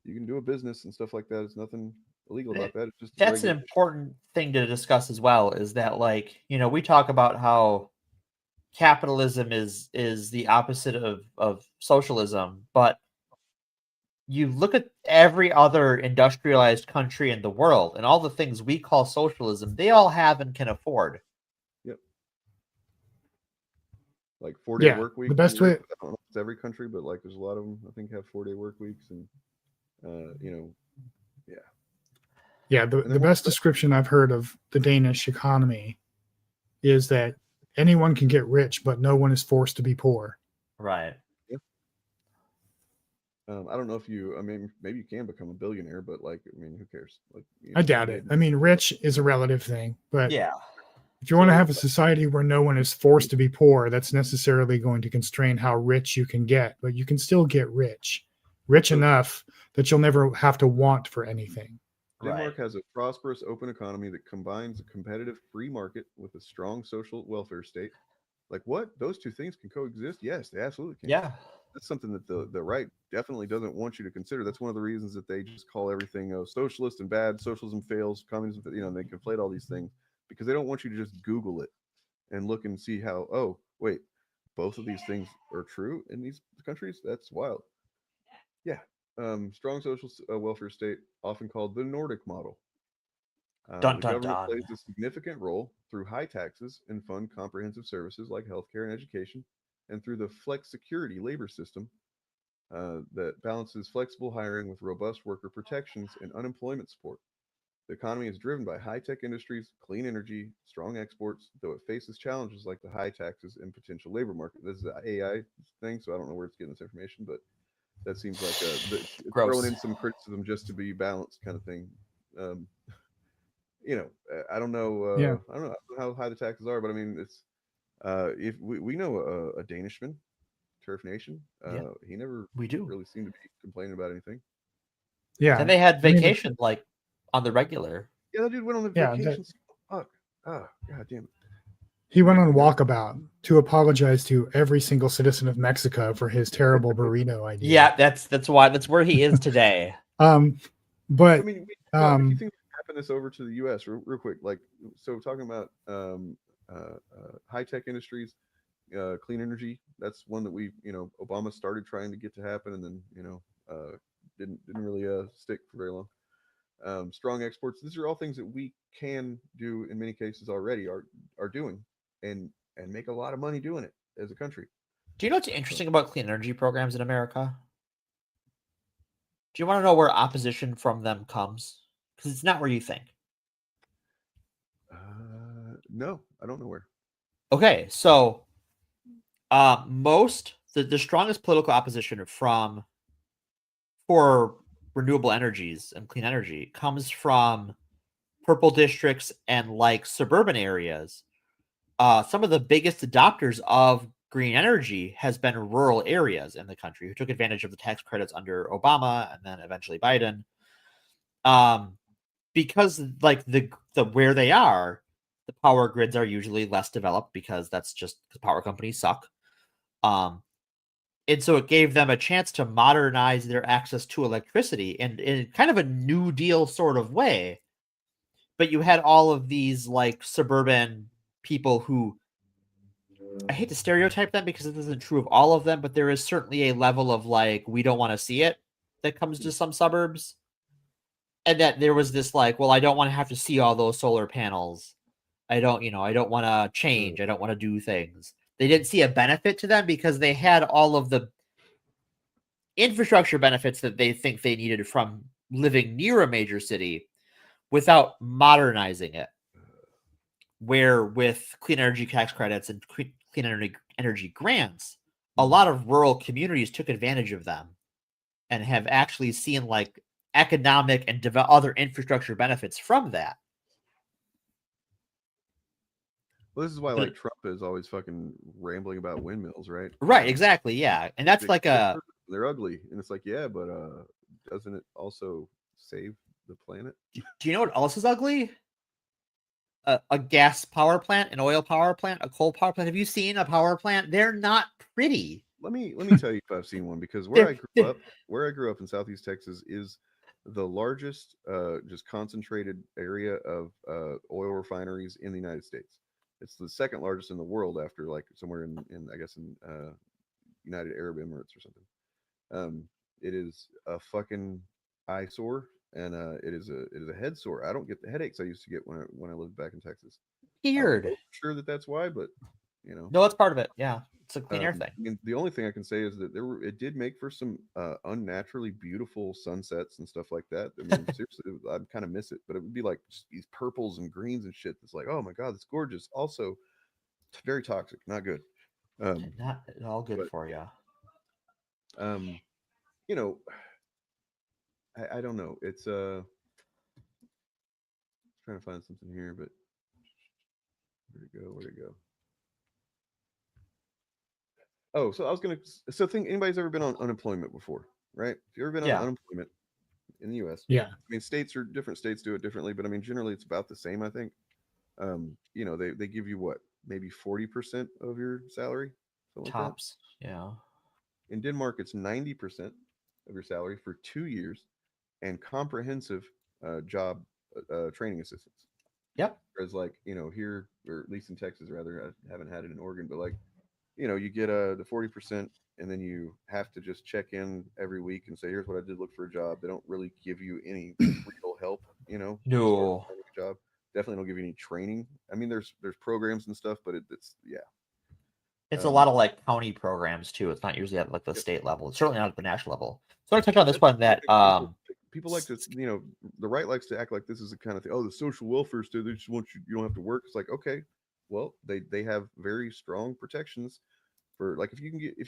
You can do a business and stuff like that. It's nothing illegal about that. It's just that's an important thing to discuss as well. Is that, like, you know, we talk about how capitalism is the opposite of socialism, but you look at every other industrialized country in the world, and all the things we call socialism, they all have and can afford. Yep. Like 4-day work week. The best way. I don't know if it's every country, but like there's a lot of them. I think have 4-day work weeks, and you know, yeah. Yeah, the best description I've heard of the Danish economy is that anyone can get rich, but no one is forced to be poor. Right. I don't know if you, I mean, maybe you can become a billionaire, but like, I mean, who cares? Like, you know, I doubt it. I mean, rich is a relative thing, but yeah, if you want to have a society where no one is forced to be poor, that's necessarily going to constrain how rich you can get, but you can still get rich enough that you'll never have to want for anything. Denmark has a prosperous, open economy that combines a competitive free market with a strong social welfare state. Like, what? Those two things can coexist? Yes, they absolutely can. Yeah. That's something that the right definitely doesn't want you to consider. That's one of the reasons that they just call everything socialist and bad. Socialism fails, communism, you know, they conflate all these things because they don't want you to just Google it and look and see how, oh, wait, both of these things are true in these countries? That's wild. Yeah. Strong social welfare state, often called the Nordic model. The government plays a significant role through high taxes and fund comprehensive services like healthcare and education, and through the flex security labor system that balances flexible hiring with robust worker protections and unemployment support. The economy is driven by high-tech industries, clean energy, strong exports, though it faces challenges like the high taxes and potential labor market. This is an AI thing, so I don't know where it's getting this information, but that seems like throwing in some criticism just to be balanced kind of thing. You know, I don't know. I don't know how high the taxes are, but I mean, it's if we know a Danishman, Turf Nation. He never really seemed to be complaining about anything. Yeah, and they had vacation like on the regular. Yeah, that dude went on the vacation. Fuck. Oh, god damn it. He went on walkabout to apologize to every single citizen of Mexico for his terrible burrito idea. Yeah, that's where he is today. But I mean, if you think happen this over to the U.S. real quick, like, so talking about high tech industries, clean energy. That's one that we, you know, Obama started trying to get to happen, and then, you know, didn't really stick for very long. Strong exports. These are all things that we can do in many cases already are doing, and make a lot of money doing it as a country. Do you know what's interesting about clean energy programs in America? Do you want to know where opposition from them comes? Because it's not where you think. No, I don't know where. Okay, so the strongest political opposition for renewable energies and clean energy comes from purple districts and like suburban areas. Some of the biggest adopters of green energy has been rural areas in the country who took advantage of the tax credits under Obama and then eventually Biden. Because like the where they are, the power grids are usually less developed because that's just the power companies suck. And so it gave them a chance to modernize their access to electricity and in kind of a New Deal sort of way. But you had all of these like suburban people who, I hate to stereotype them because it isn't true of all of them, but there is certainly a level of like, we don't want to see it that comes to some suburbs. And that there was this like, well, I don't want to have to see all those solar panels. I don't want to change. I don't want to do things. They didn't see a benefit to them because they had all of the infrastructure benefits that they think they needed from living near a major city without modernizing it. Where with clean energy tax credits and clean energy grants, a lot of rural communities took advantage of them and have actually seen like economic and other infrastructure benefits from that. Well, this is why like Trump is always fucking rambling about windmills, right? Right, exactly, yeah. And that's like they're ugly, and it's like, yeah, but doesn't it also save the planet? Do you know what else is ugly? A gas power plant, an oil power plant, a coal power plant. Have you seen a power plant? They're not pretty. Let me tell you if I've seen one, because where I grew up in Southeast Texas is the largest just concentrated area of oil refineries in the United States. It's the second largest in the world after like somewhere in I guess in United Arab Emirates or something. It is a fucking eyesore, and it is a head sore. I don't get the headaches I used to get when I lived back in Texas. Weird. I'm sure that's why, but you know. No, it's part of it. Yeah, it's a clean air thing. I mean, the only thing I can say is that it did make for some unnaturally beautiful sunsets and stuff like that. I mean, seriously, I kind of miss it, but it would be like just these purples and greens and shit. It's like, oh my god, it's gorgeous. Also, very toxic, not good. Not at all good for you. You know, I don't know. It's trying to find something here, but where'd it go? Oh, so I was gonna. So think anybody's ever been on unemployment before, right? If you've ever been on unemployment in the U.S., yeah. I mean, different states do it differently, but I mean, generally it's about the same. I think. You know, they give you what, maybe 40% of your salary, tops. Like yeah. In Denmark, it's 90% of your salary for 2 years, and comprehensive job training assistance. Yep. Whereas, like, you know, here, or at least in Texas, rather, I haven't had it in Oregon, but like, you know, you get the 40%, and then you have to just check in every week and say, here's what I did, look for a job. They don't really give you any real help, you know. No. Job. Definitely don't give you any training. I mean, there's programs and stuff, but it's yeah. It's a lot of like county programs too. It's not usually at like the state level. It's certainly not at the national level. So I touch on this one that people like to, you know, the right likes to act like this is the kind of thing. Oh, the social welfare state, they just want you don't have to work. It's like, okay, well, they have very strong protections for, like, if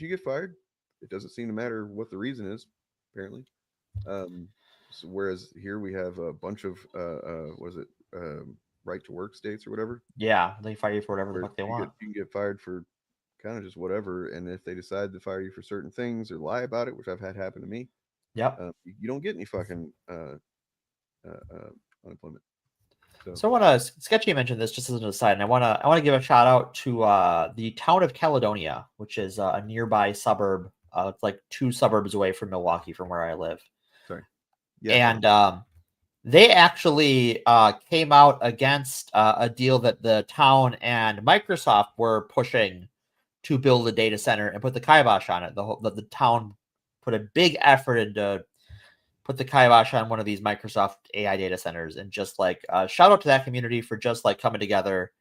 you get fired, it doesn't seem to matter what the reason is, apparently. So whereas here we have a bunch of right to work states or whatever. Yeah, they fire you for whatever the fuck they want. You can get fired for kind of just whatever, and if they decide to fire you for certain things or lie about it, which I've had happen to me, you don't get any fucking unemployment. So I want to, Sketchy mentioned this just as an aside, and I want to give a shout out to the town of Caledonia, which is a nearby suburb. It's like 2 suburbs away from Milwaukee, from where I live. Sorry. Yeah. And they actually came out against a deal that the town and Microsoft were pushing to build a data center and put the kibosh on it. The town put a big effort into put the kibosh on one of these Microsoft AI data centers, and just like shout out to that community for just like coming together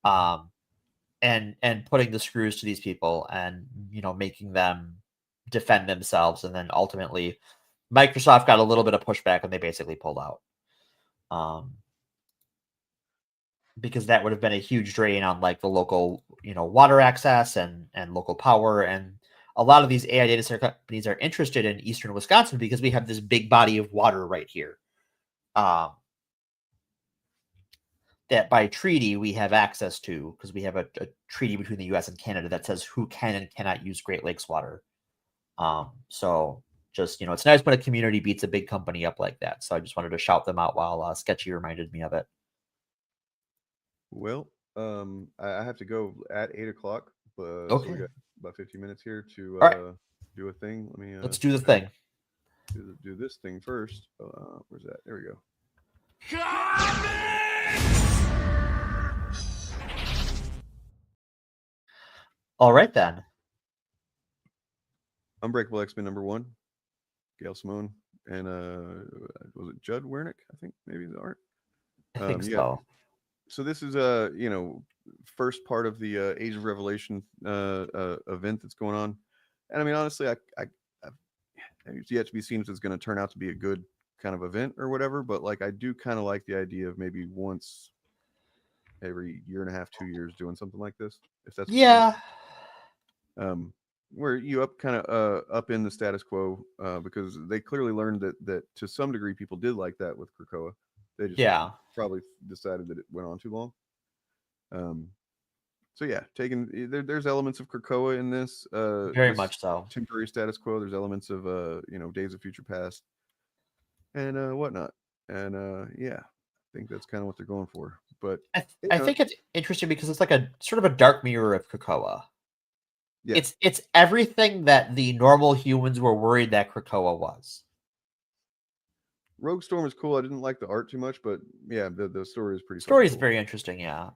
and putting the screws to these people and, you know, making them defend themselves. And then ultimately Microsoft got a little bit of pushback and they basically pulled out. Because that would have been a huge drain on like the local, you know, water access and local power. And a lot of these AI data center companies are interested in Eastern Wisconsin because we have this big body of water right here. That by treaty we have access to, because we have a treaty between the US and Canada that says who can and cannot use Great Lakes water. So just, you know, it's nice when a community beats a big company up like that. So I just wanted to shout them out while Sketchy reminded me of it. Well, I have to go at 8 o'clock, but okay. So we got about 15 minutes here to do a thing. Let me let's do the thing. Do this thing first. Where's that? There we go. All right then. Unbreakable X-Men #1, Gail Simone, and was it Judd Wernick? I think maybe the art. I think so. So this is you know, first part of the Age of Revelation event that's going on, and I mean, honestly, it's yet to be seen if it's going to turn out to be a good kind of event or whatever. But like, I do kind of like the idea of maybe once every year and a half, 2 years, doing something like this. If that's what you want. Where you up in the status quo, because they clearly learned that to some degree people did like that with Krakoa. They just probably decided that it went on too long. So yeah, there's elements of Krakoa in this. Very much so. Temporary status quo. There's elements of Days of Future Past and whatnot. And yeah, I think that's kind of what they're going for. But I think it's interesting because it's like a sort of a dark mirror of Krakoa. Yeah. It's everything that the normal humans were worried that Krakoa was. Rogue Storm is cool. I didn't like the art too much, but yeah, the story is pretty. Story is cool. Very interesting. Yeah.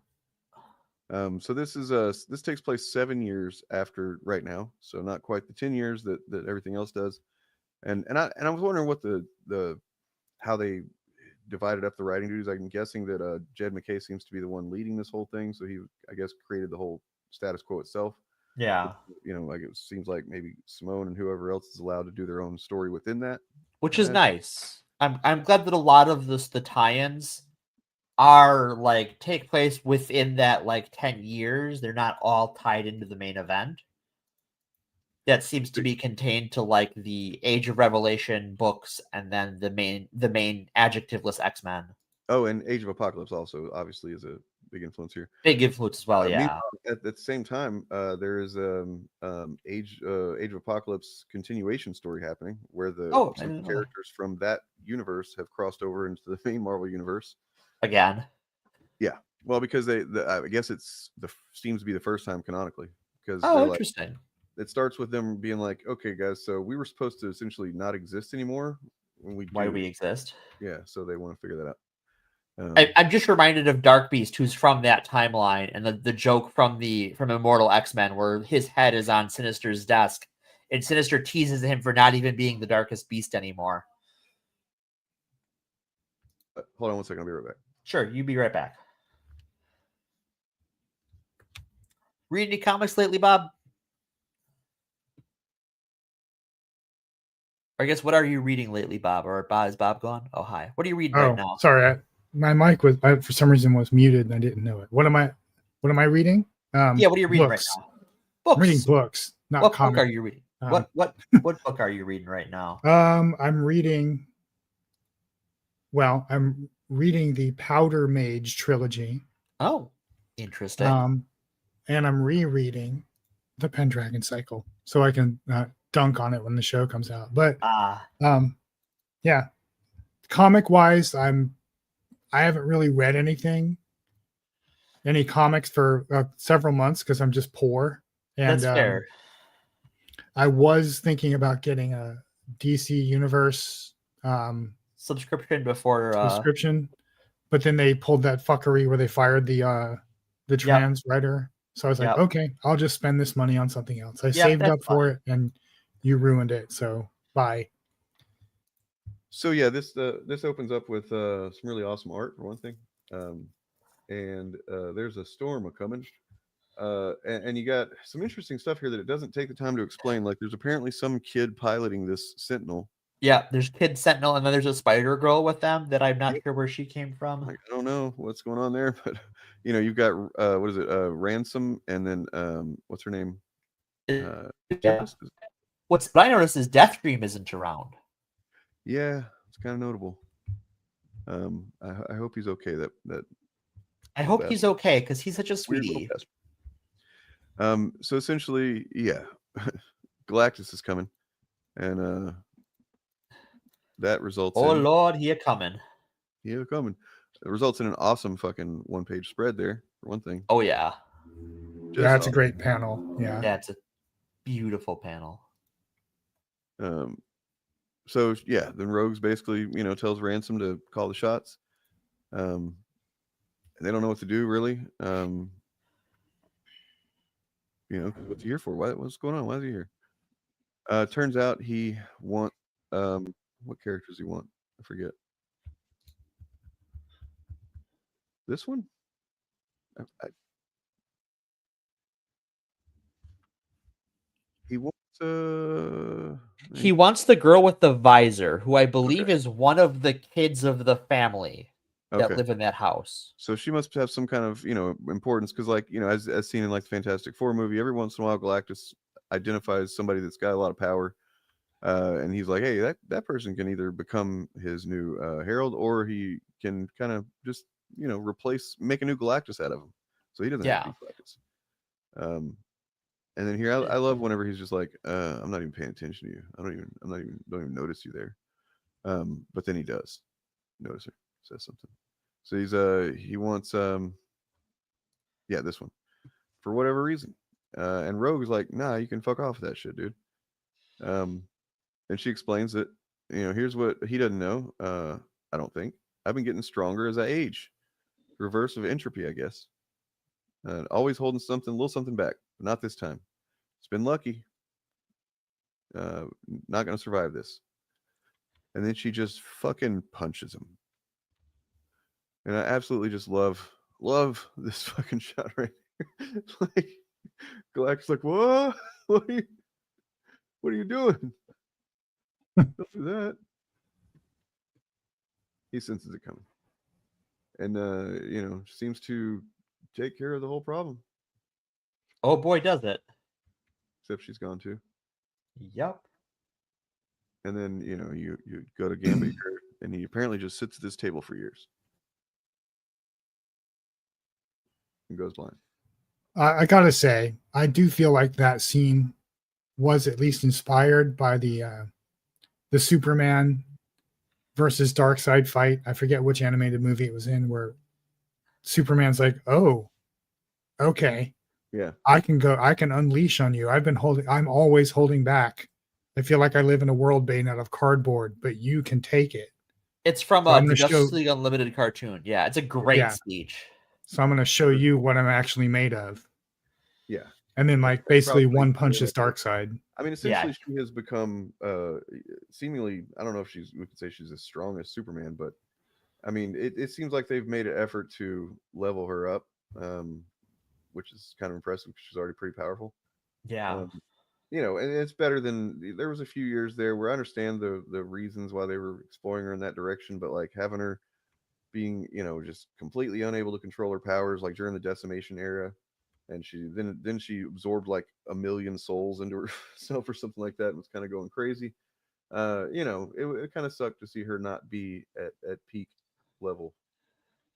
So this takes place 7 years after right now, so not quite the 10 years that everything else does. And I was wondering what the how they divided up the writing duties. I'm guessing that Jed McKay seems to be the one leading this whole thing, so he, I guess, created the whole status quo itself. Yeah. Like it seems like maybe Simone and whoever else is allowed to do their own story within that, which is nice. I'm glad that a lot of the tie-ins are like take place within that like 10 years. They're not all tied into the main event. That seems to be contained to like the Age of Revelation books and then the main adjectiveless X-Men. Oh, and Age of Apocalypse also obviously is a big influence here. Big influence as well, yeah. At the same time, there is Age of Apocalypse continuation story happening where some characters from that universe have crossed over into the main Marvel universe again. Yeah, well, because I guess seems to be the first time canonically. Because interesting. It starts with them being like, okay, guys, so we were supposed to essentially not exist anymore. Why do we exist? Yeah, so they want to figure that out. I'm just reminded of Dark Beast, who's from that timeline, and the joke from Immortal X-Men, where his head is on Sinister's desk, and Sinister teases him for not even being the Darkest Beast anymore. Hold on one second, I'll be right back. Sure, you be right back. Read any comics lately, Bob? Or I guess, what are you reading lately, Bob? Or is Bob gone? Oh, hi. What are you reading right now? Sorry, my mic was for some reason was muted and I didn't know it. What am I reading? Yeah, what are you reading right now? Books. I'm reading books, not what comics. Book are you reading? What book are you reading right now? I'm reading the Powder Mage trilogy. Oh, interesting. And I'm rereading the Pendragon Cycle so I can dunk on it when the show comes out. But yeah, comic wise, I haven't really read any comics for several months because I'm just poor. And that's fair. I was thinking about getting a DC Universe subscription before subscription, but then they pulled that fuckery where they fired the trans writer. So I was like, okay, I'll just spend this money on something else. I saved up for it, and you ruined it. So bye. So yeah, this opens up with some really awesome art for one thing, and there's a storm a-coming, and you got some interesting stuff here that it doesn't take the time to explain. Like there's apparently some kid piloting this Sentinel. Yeah, there's Kid Sentinel, and then there's a Spider Girl with them that I'm not sure where she came from. Like, I don't know what's going on there, but you've got what is it, Ransom, and then what's her name? What I noticed is Deathstream isn't around. Yeah, it's kind of notable. I hope he's okay. I hope he's okay because he's such a sweetie. So essentially, yeah, Galactus is coming, and that results. Oh Lord, he a coming. He a coming. It results in an awesome fucking one-page spread there for one thing. Oh yeah, that's a great panel. Yeah, that's a beautiful panel. So yeah, then Rogues basically, tells Ransom to call the shots. And they don't know what to do really. What's he here for? What's going on? Why is he here? Turns out he wants what characters he want? I forget. This one? He wants He wants the girl with the visor, who I believe is one of the kids of the family that live in that house. So she must have some kind of, importance, because, like, as seen in like the Fantastic Four movie, every once in a while Galactus identifies somebody that's got a lot of power, and he's like, hey, that person can either become his new Herald, or he can kind of just make a new Galactus out of him, so he doesn't have to be Galactus. And then here I love whenever he's just like, I'm not even paying attention to you. Don't even notice you there. But then he does notice her, says something. So he wants this one for whatever reason. And Rogue is like, nah, you can fuck off with that shit, dude. And she explains that, here's what he doesn't know. I don't think. I've been getting stronger as I age. Reverse of entropy, I guess. Always holding a little something back, but not this time. It's been lucky. Not gonna survive this. And then she just fucking punches him. And I absolutely just love this fucking shot right here. Like, Galactus like, what? What are you doing? Don't do that. He senses it coming. And seems to take care of the whole problem. Oh boy, does it. Except she's gone too. Yep. And then, you go to Gambit here, and he apparently just sits at this table for years. And goes blind. I gotta say, I do feel like that scene was at least inspired by the Superman versus Darkseid fight. I forget which animated movie it was in, where Superman's like, oh, okay. Yeah. I can unleash on you. I'm always holding back. I feel like I live in a world made out of cardboard, but you can take it. It's from the Justice League Unlimited cartoon. Yeah, it's a great speech. So I'm going to show you what I'm actually made of. Yeah. And then, like, basically one punches Darkseid. I mean, essentially, she has become seemingly, I don't know if we could say she's as strong as Superman, but I mean, it seems like they've made an effort to level her up, which is kind of impressive because she's already pretty powerful. Yeah. And it's better than, there was a few years there where I understand the reasons why they were exploring her in that direction, but like having her being, just completely unable to control her powers, like during the Decimation era, and she then she absorbed like 1 million souls into herself or something like that, and was kind of going crazy. It kind of sucked to see her not be at peak level.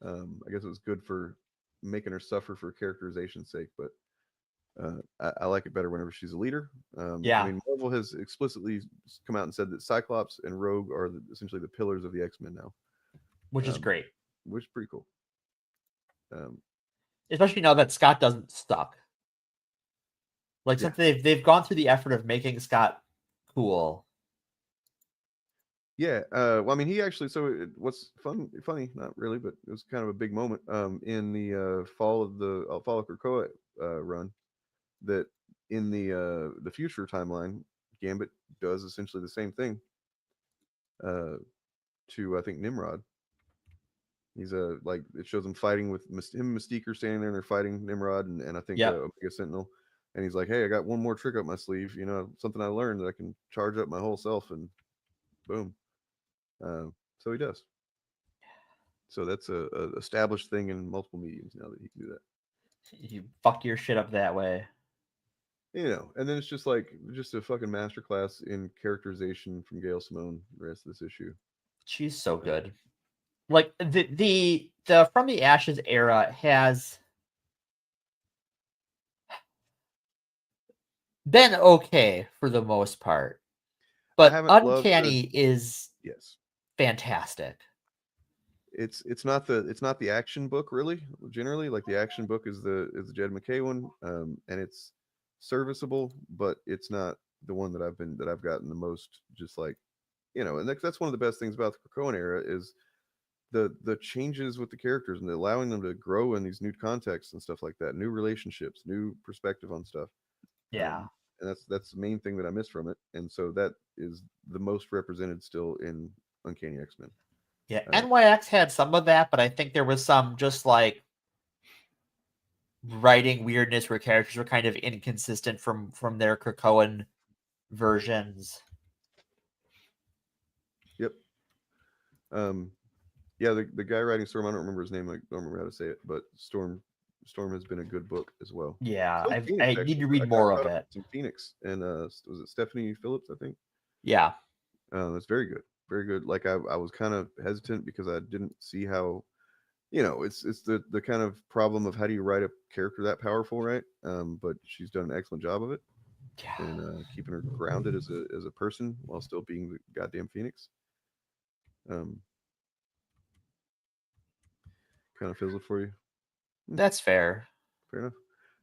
I guess it was good for making her suffer for characterization's sake, but I like it better whenever she's a leader. I mean, Marvel has explicitly come out and said that Cyclops and Rogue are essentially the pillars of the X-Men now, which is great. Which is pretty cool. Especially now that Scott doesn't suck. Like, since they've gone through the effort of making Scott cool. Yeah. Well, I mean, he actually. So what's funny, not really, but it was kind of a big moment. In the fall of Krakoa run, that in the future timeline, Gambit does essentially the same thing. To I think Nimrod. He's like, it shows him fighting with him and Mystique are standing there and they're fighting Nimrod and I think Omega Sentinel, and he's like, hey, I got one more trick up my sleeve, something I learned that I can charge up my whole self, and boom. So he does. So that's a established thing in multiple mediums now that he can do that. You fuck your shit up that way. And then it's just like a fucking masterclass in characterization from Gail Simone the rest of this issue. She's so good. Like the From the Ashes era has been okay for the most part, but Uncanny is fantastic. It's not the action book really. Generally, like the action book is the Jed McKay one, and it's serviceable, but it's not the one that I've gotten the most. Just like, and that's one of the best things about the Krakoan era is the changes with the characters and allowing them to grow in these new contexts and stuff like that, new relationships, new perspective on stuff. And that's the main thing that I miss from it, and so that is the most represented still in Uncanny X-Men. NYX had some of that, but I think there was some just like writing weirdness where characters were kind of inconsistent from their Krakoan versions. Yeah, the guy writing Storm, I don't remember his name. I don't remember how to say it, but Storm has been a good book as well. Yeah, So I Phoenix, need to actually. I read got more caught of up it. with some Phoenix, and was it Stephanie Phillips? I think. Yeah. That's very good, very good. Like I was kind of hesitant because I didn't see how, it's the kind of problem of how do you write a character that powerful, right? But she's done an excellent job of it, Yeah. and keeping her grounded as a person while still being the goddamn Phoenix. Kind of fizzled for you. That's fair. Fair enough.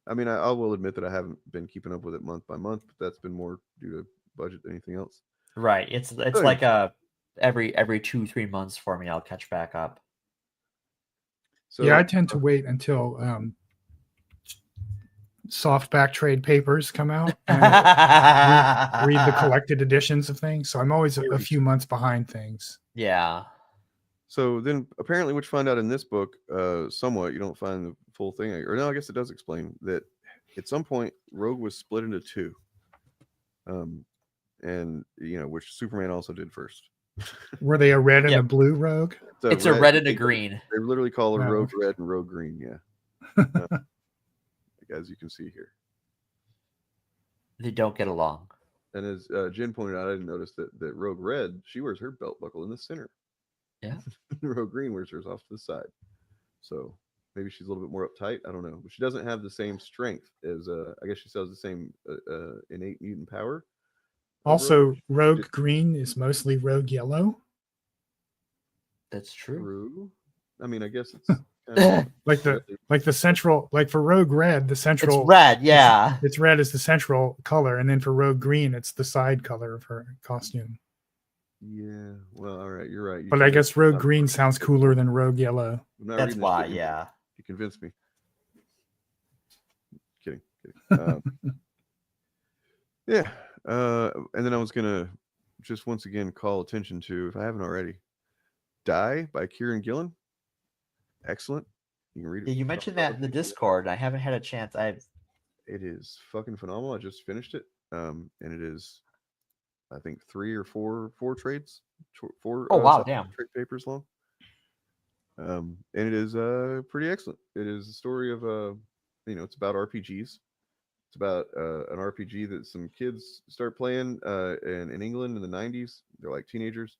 I mean, I will admit that I haven't been keeping up with it month by month, but that's been more due to budget than anything else. Right. It's Good. like every 2-3 months for me, I'll catch back up. So yeah, I tend to wait until softback trade papers come out and read the collected editions of things. So I'm always a few months behind things. Yeah. So then apparently what you find out in this book, somewhat, you don't find the full thing. Or no, I guess it does explain that at some point Rogue was split into two. And which Superman also did first. Were they a red and a blue Rogue? It's a red and a green. They literally call her Oh. Rogue Red and Rogue Green, yeah. As you can see here. They don't get along. And as Jen pointed out, I didn't notice that Rogue Red, she wears her belt buckle in the center. Yeah. Rogue Green wears hers off to the side. So maybe she's a little bit more uptight. I don't know. But she doesn't have the same strength as, I guess she still has the same innate mutant power. Also, Rogue Green is mostly Rogue Yellow. That's true. I mean, I guess it's kind of like the central, like for Rogue Red, the central it's red, yeah. It's red is the central color, and then for Rogue Green, it's the side color of her costume. Yeah, well, all right, you're right. But I guess Rogue Green sounds cooler than Rogue Yellow. That's why, yeah. You convinced me. Kidding. Yeah. And then I was gonna just once again call attention to, if I haven't already, Die by Kieran Gillen. Excellent. You can read it. Yeah, you mentioned that in the Discord. I haven't had a chance. It is fucking phenomenal. I just finished it. And it is, I think, 3 or 4 trades. 4 oh wow, damn. trade papers long. And it is pretty excellent. It is a story of it's about RPGs. It's about an RPG that some kids start playing in England in the 90s. They're like teenagers,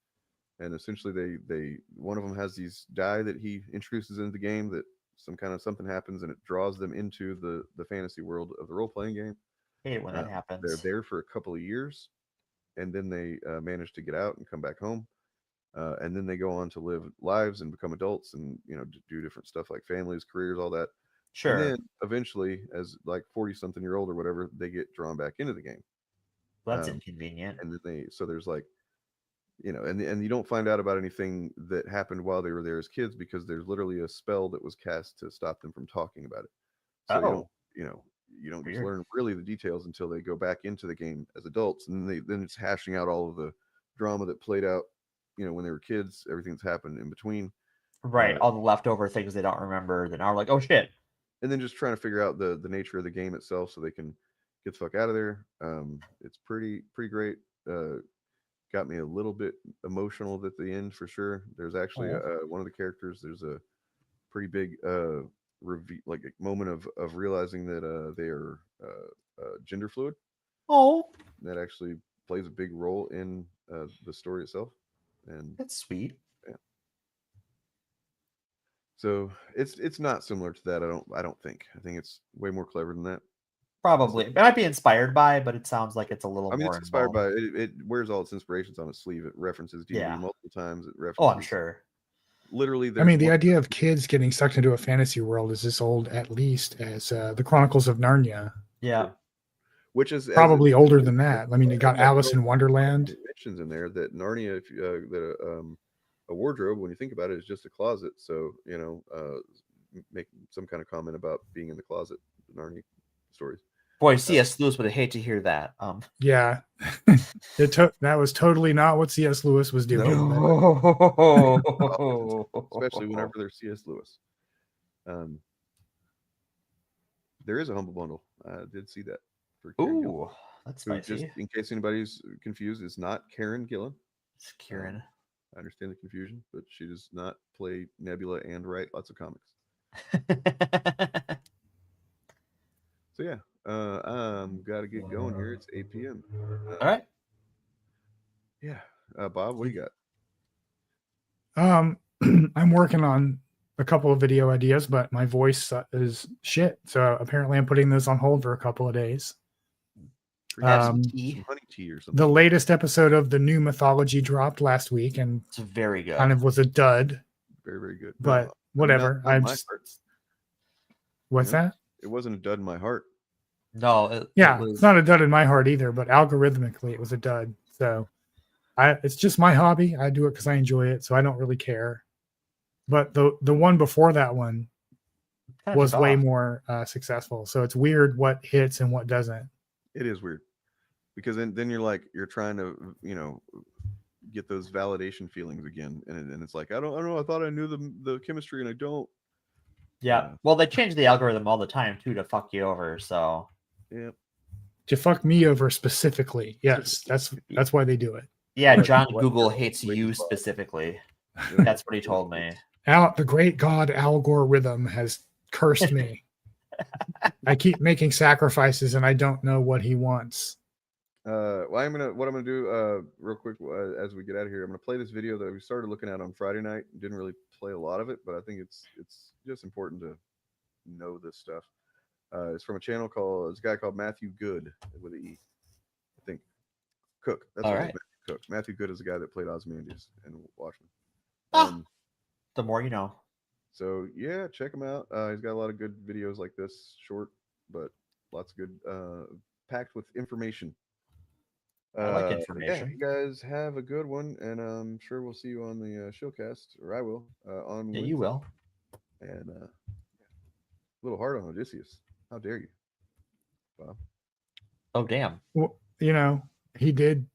and essentially they one of them has these die that he introduces into the game that something happens and it draws them into the fantasy world of the role playing game. I hate when that happens. They're there for a couple of years, and then they manage to get out and come back home, and then they go on to live lives and become adults and do different stuff like families, careers, all that. Sure. And then eventually, as like 40-something-year-old or whatever, they get drawn back into the game. Well, that's inconvenient. And then so there's like, and you don't find out about anything that happened while they were there as kids because there's literally a spell that was cast to stop them from talking about it. So you don't just learn really the details until they go back into the game as adults, and then it's hashing out all of the drama that played out, when they were kids, everything that's happened in between. Right, all the leftover things they don't remember that are like, oh shit. And then just trying to figure out the nature of the game itself so they can get the fuck out of there. It's pretty great. Got me a little bit emotional at the end for sure. There's actually one of the characters. There's a pretty big like a moment of realizing that they are gender fluid. Oh, that actually plays a big role in the story itself. And that's sweet. Yeah. So it's not similar to that. I don't think. I think it's way more clever than that. Probably. It might be inspired by, but it sounds like it's a little more it's inspired by it. It wears all its inspirations on its sleeve. It references D&D multiple times. It references. Oh, I'm sure. Literally, I mean, the idea of kids getting sucked into a fantasy world is as old, at least, as the Chronicles of Narnia. Yeah. Which is probably older than that. I mean, you got Alice in Wonderland. Mentions in there that Narnia, a wardrobe, when you think about it, is just a closet. So make some kind of comment about being in the closet. Narnia stories. Boy, C.S. Lewis would hate to hear that. Yeah, that was totally not what C.S. Lewis was doing. No. Especially whenever there's C.S. Lewis. There is a humble bundle. I did see that. Ooh, that's spicy. Just in case anybody's confused, it's not Karen Gillan. It's Kieran. I understand the confusion, but she does not play Nebula and write lots of comics. So yeah, got to get going here. It's 8 p.m. All right. Yeah, Bob, what do you got? I'm working on a couple of video ideas, but my voice is shit. So apparently I'm putting those on hold for a couple of days. Some honey tea or something. The latest episode of the new mythology dropped last week, and It's very good. kind of was a dud. Very, very good. But whatever. What's that? It wasn't a dud in my heart. No. It's not a dud in my heart either, but algorithmically it was a dud. So it's just my hobby. I do it because I enjoy it, so I don't really care. But the one before that one was way more successful. So it's weird what hits and what doesn't. It is weird because then you're trying to get those validation feelings again, and it's like I don't know. I thought I knew the chemistry, and I don't. Yeah. Well, they change the algorithm all the time too to fuck you over. So. Yeah. To fuck me over specifically. Yes, that's why they do it. Yeah, John Google hates you specifically. That's what he told me. The great god algorithm has cursed me. I keep making sacrifices and I don't know what he wants. What I'm gonna do real quick as we get out of here, I'm gonna play this video that we started looking at on Friday night. Didn't really play a lot of it, but I think it's just important to know this stuff. It's from a guy called Matthew Good with an E, I think. Cook. That's what Matthew Cook. Matthew Good is the guy that played Ozymandias in Watchmen. The more you know. So yeah, check him out. He's got a lot of good videos like this, short, but lots of good, packed with information. I like information. Yeah, you guys have a good one, and I'm sure we'll see you on the Shillcast, or I will. On Wednesday. You will. And a little hard on Odysseus. How dare you, Bob? Oh damn! Well, he did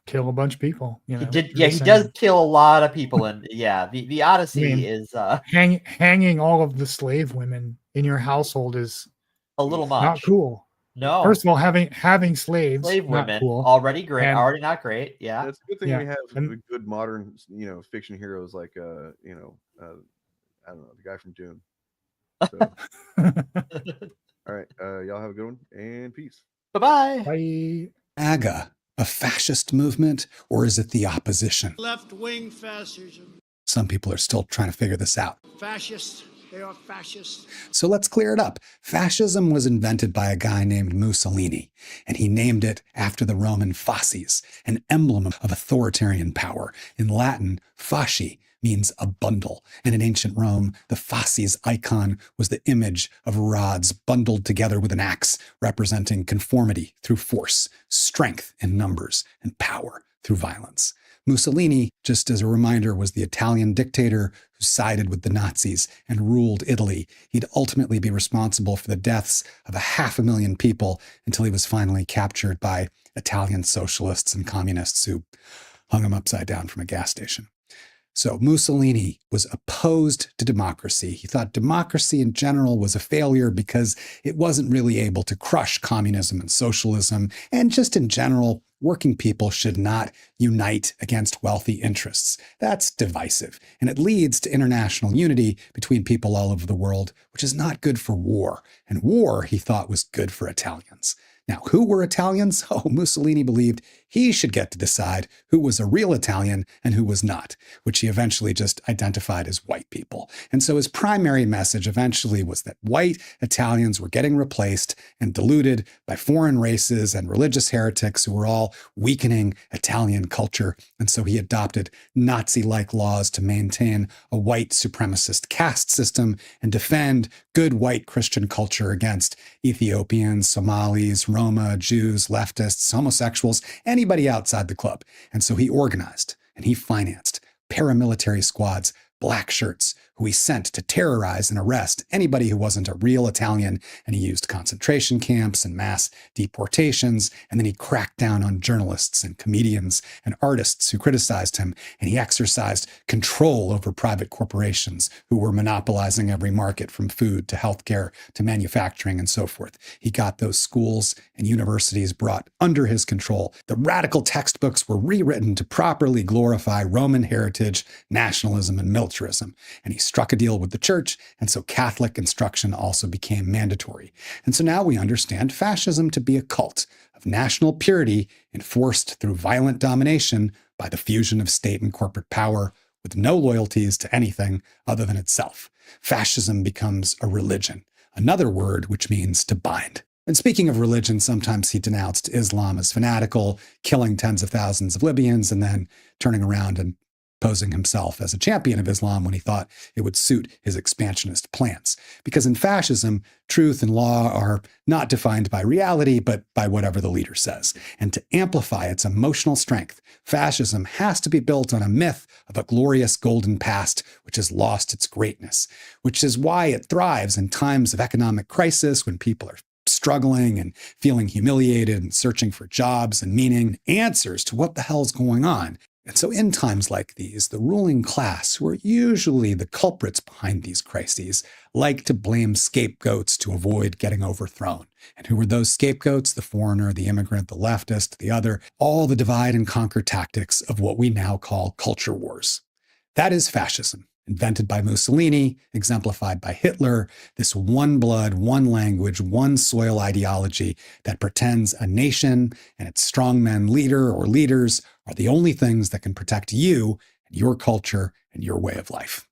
kill a bunch of people. He did. Yeah, he does kill a lot of people, and the Odyssey is hanging all of the slave women in your household is a little much. Not cool. No. First of all, having slave women cool. already great, already not great. Yeah, it's a good thing we have good modern, fiction heroes like I don't know, the guy from Dune. So. All right, y'all have a good one and peace. Bye-bye. Bye. MAGA, a fascist movement, or is it the opposition? Left-wing fascism. Some people are still trying to figure this out. Fascists. They are fascists. So let's clear it up. Fascism was invented by a guy named Mussolini, and he named it after the Roman fasces, an emblem of authoritarian power. In Latin, fasci means a bundle. And in ancient Rome, the fasces icon was the image of rods bundled together with an axe, representing conformity through force, strength in numbers, and power through violence. Mussolini, just as a reminder, was the Italian dictator who sided with the Nazis and ruled Italy. He'd ultimately be responsible for the deaths of 500,000 people until he was finally captured by Italian socialists and communists who hung him upside down from a gas station. So Mussolini was opposed to democracy. He thought democracy in general was a failure because it wasn't really able to crush communism and socialism. And just in general, working people should not unite against wealthy interests. That's divisive. And it leads to international unity between people all over the world, which is not good for war. And war, he thought, was good for Italians. Now, who were Italians? Oh, Mussolini believed he should get to decide who was a real Italian and who was not, which he eventually just identified as white people. And so his primary message eventually was that white Italians were getting replaced and diluted by foreign races and religious heretics who were all weakening Italian culture. And so he adopted Nazi-like laws to maintain a white supremacist caste system and defend good white Christian culture against Ethiopians, Somalis, Roma, Jews, leftists, homosexuals, anybody outside the club. And so he organized and he financed paramilitary squads, black shirts, who he sent to terrorize and arrest anybody who wasn't a real Italian, and he used concentration camps and mass deportations, and then he cracked down on journalists and comedians and artists who criticized him, and he exercised control over private corporations who were monopolizing every market from food to healthcare to manufacturing and so forth. He got those schools and universities brought under his control. The radical textbooks were rewritten to properly glorify Roman heritage, nationalism, and militarism. And he struck a deal with the church, and so Catholic instruction also became mandatory. And so now we understand fascism to be a cult of national purity enforced through violent domination by the fusion of state and corporate power with no loyalties to anything other than itself. Fascism becomes a religion, another word which means to bind. And speaking of religion, sometimes he denounced Islam as fanatical, killing tens of thousands of Libyans, and then turning around and posing himself as a champion of Islam when he thought it would suit his expansionist plans. Because in fascism, truth and law are not defined by reality, but by whatever the leader says. And to amplify its emotional strength, fascism has to be built on a myth of a glorious golden past which has lost its greatness, which is why it thrives in times of economic crisis when people are struggling and feeling humiliated and searching for jobs and meaning, answers to what the hell's going on. And so in times like these, the ruling class, who are usually the culprits behind these crises, like to blame scapegoats to avoid getting overthrown. And who were those scapegoats? The foreigner, the immigrant, the leftist, the other, all the divide and conquer tactics of what we now call culture wars. That is fascism. Invented by Mussolini, exemplified by Hitler, this one blood, one language, one soil ideology that pretends a nation and its strongmen leader or leaders are the only things that can protect you and your culture and your way of life.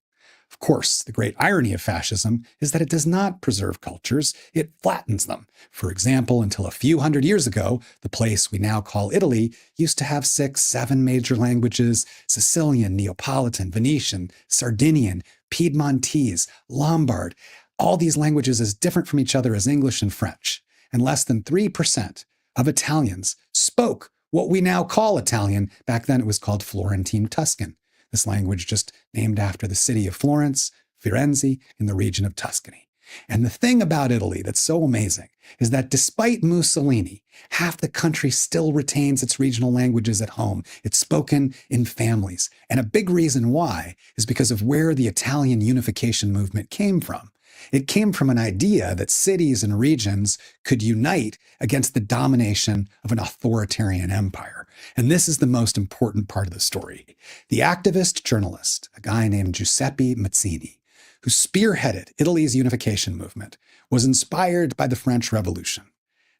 Of course, the great irony of fascism is that it does not preserve cultures, it flattens them. For example, until a few hundred years ago, the place we now call Italy used to have 6, 7 major languages: Sicilian, Neapolitan, Venetian, Sardinian, Piedmontese, Lombard, all these languages as different from each other as English and French. And less than 3% of Italians spoke what we now call Italian. Back then it was called Florentine Tuscan. This language just named after the city of Florence, Firenze, in the region of Tuscany. And the thing about Italy that's so amazing is that despite Mussolini, half the country still retains its regional languages at home. It's spoken in families. And a big reason why is because of where the Italian unification movement came from. It came from an idea that cities and regions could unite against the domination of an authoritarian empire. And this is the most important part of the story. The activist journalist, a guy named Giuseppe Mazzini, who spearheaded Italy's unification movement, was inspired by the French Revolution.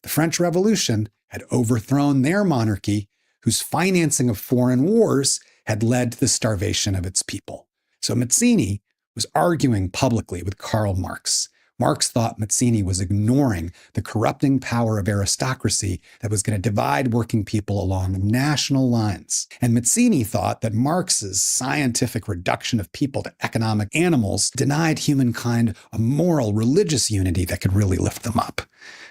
The French Revolution had overthrown their monarchy, whose financing of foreign wars had led to the starvation of its people. So Mazzini was arguing publicly with Karl Marx. Marx thought Mazzini was ignoring the corrupting power of aristocracy that was going to divide working people along national lines. And Mazzini thought that Marx's scientific reduction of people to economic animals denied humankind a moral, religious unity that could really lift them up.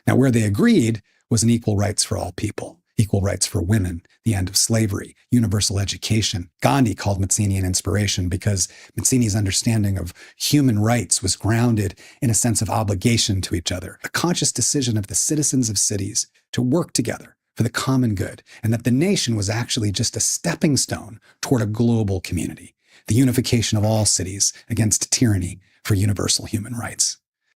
Now, where they agreed was in equal rights for all people. Equal rights for women, the end of slavery, universal education. Gandhi called Mazzini an inspiration because Mazzini's understanding of human rights was grounded in a sense of obligation to each other, a conscious decision of the citizens of cities to work together for the common good, and that the nation was actually just a stepping stone toward a global community, the unification of all cities against tyranny for universal human rights.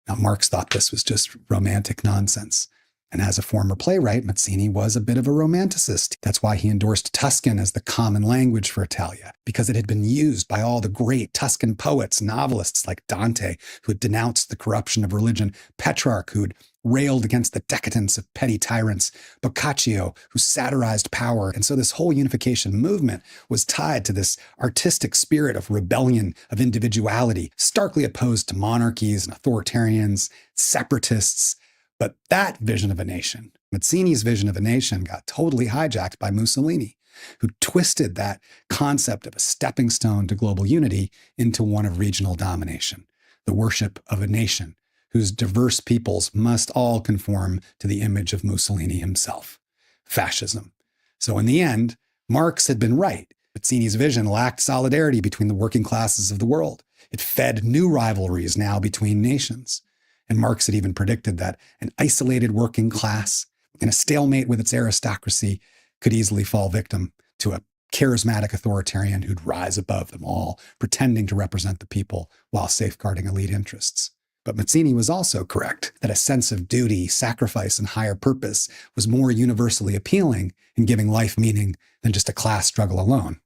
Now, Marx thought this was just romantic nonsense. And as a former playwright, Mazzini was a bit of a romanticist. That's why he endorsed Tuscan as the common language for Italia, because it had been used by all the great Tuscan poets, novelists like Dante, who had denounced the corruption of religion, Petrarch, who had railed against the decadence of petty tyrants, Boccaccio, who satirized power. And so this whole unification movement was tied to this artistic spirit of rebellion, of individuality, starkly opposed to monarchies and authoritarians, separatists. But that vision of a nation, Mazzini's vision of a nation, got totally hijacked by Mussolini, who twisted that concept of a stepping stone to global unity into one of regional domination, the worship of a nation whose diverse peoples must all conform to the image of Mussolini himself, fascism. So in the end, Marx had been right. Mazzini's vision lacked solidarity between the working classes of the world. It fed new rivalries now between nations. And Marx had even predicted that an isolated working class in a stalemate with its aristocracy could easily fall victim to a charismatic authoritarian who'd rise above them all, pretending to represent the people while safeguarding elite interests. But Mazzini was also correct that a sense of duty, sacrifice, and higher purpose was more universally appealing in giving life meaning than just a class struggle alone.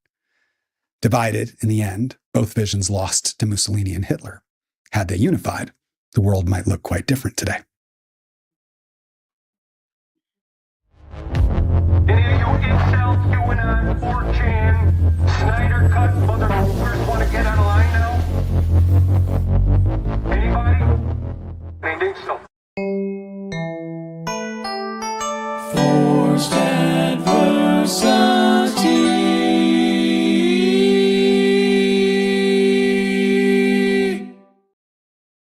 Divided, in the end, both visions lost to Mussolini and Hitler. Had they unified, the world might look quite different today. Any of you incels, QAnon, 4chan, Snyder Cut motherfuckers want to get on a line now? Anybody? I think so. Forced adversary.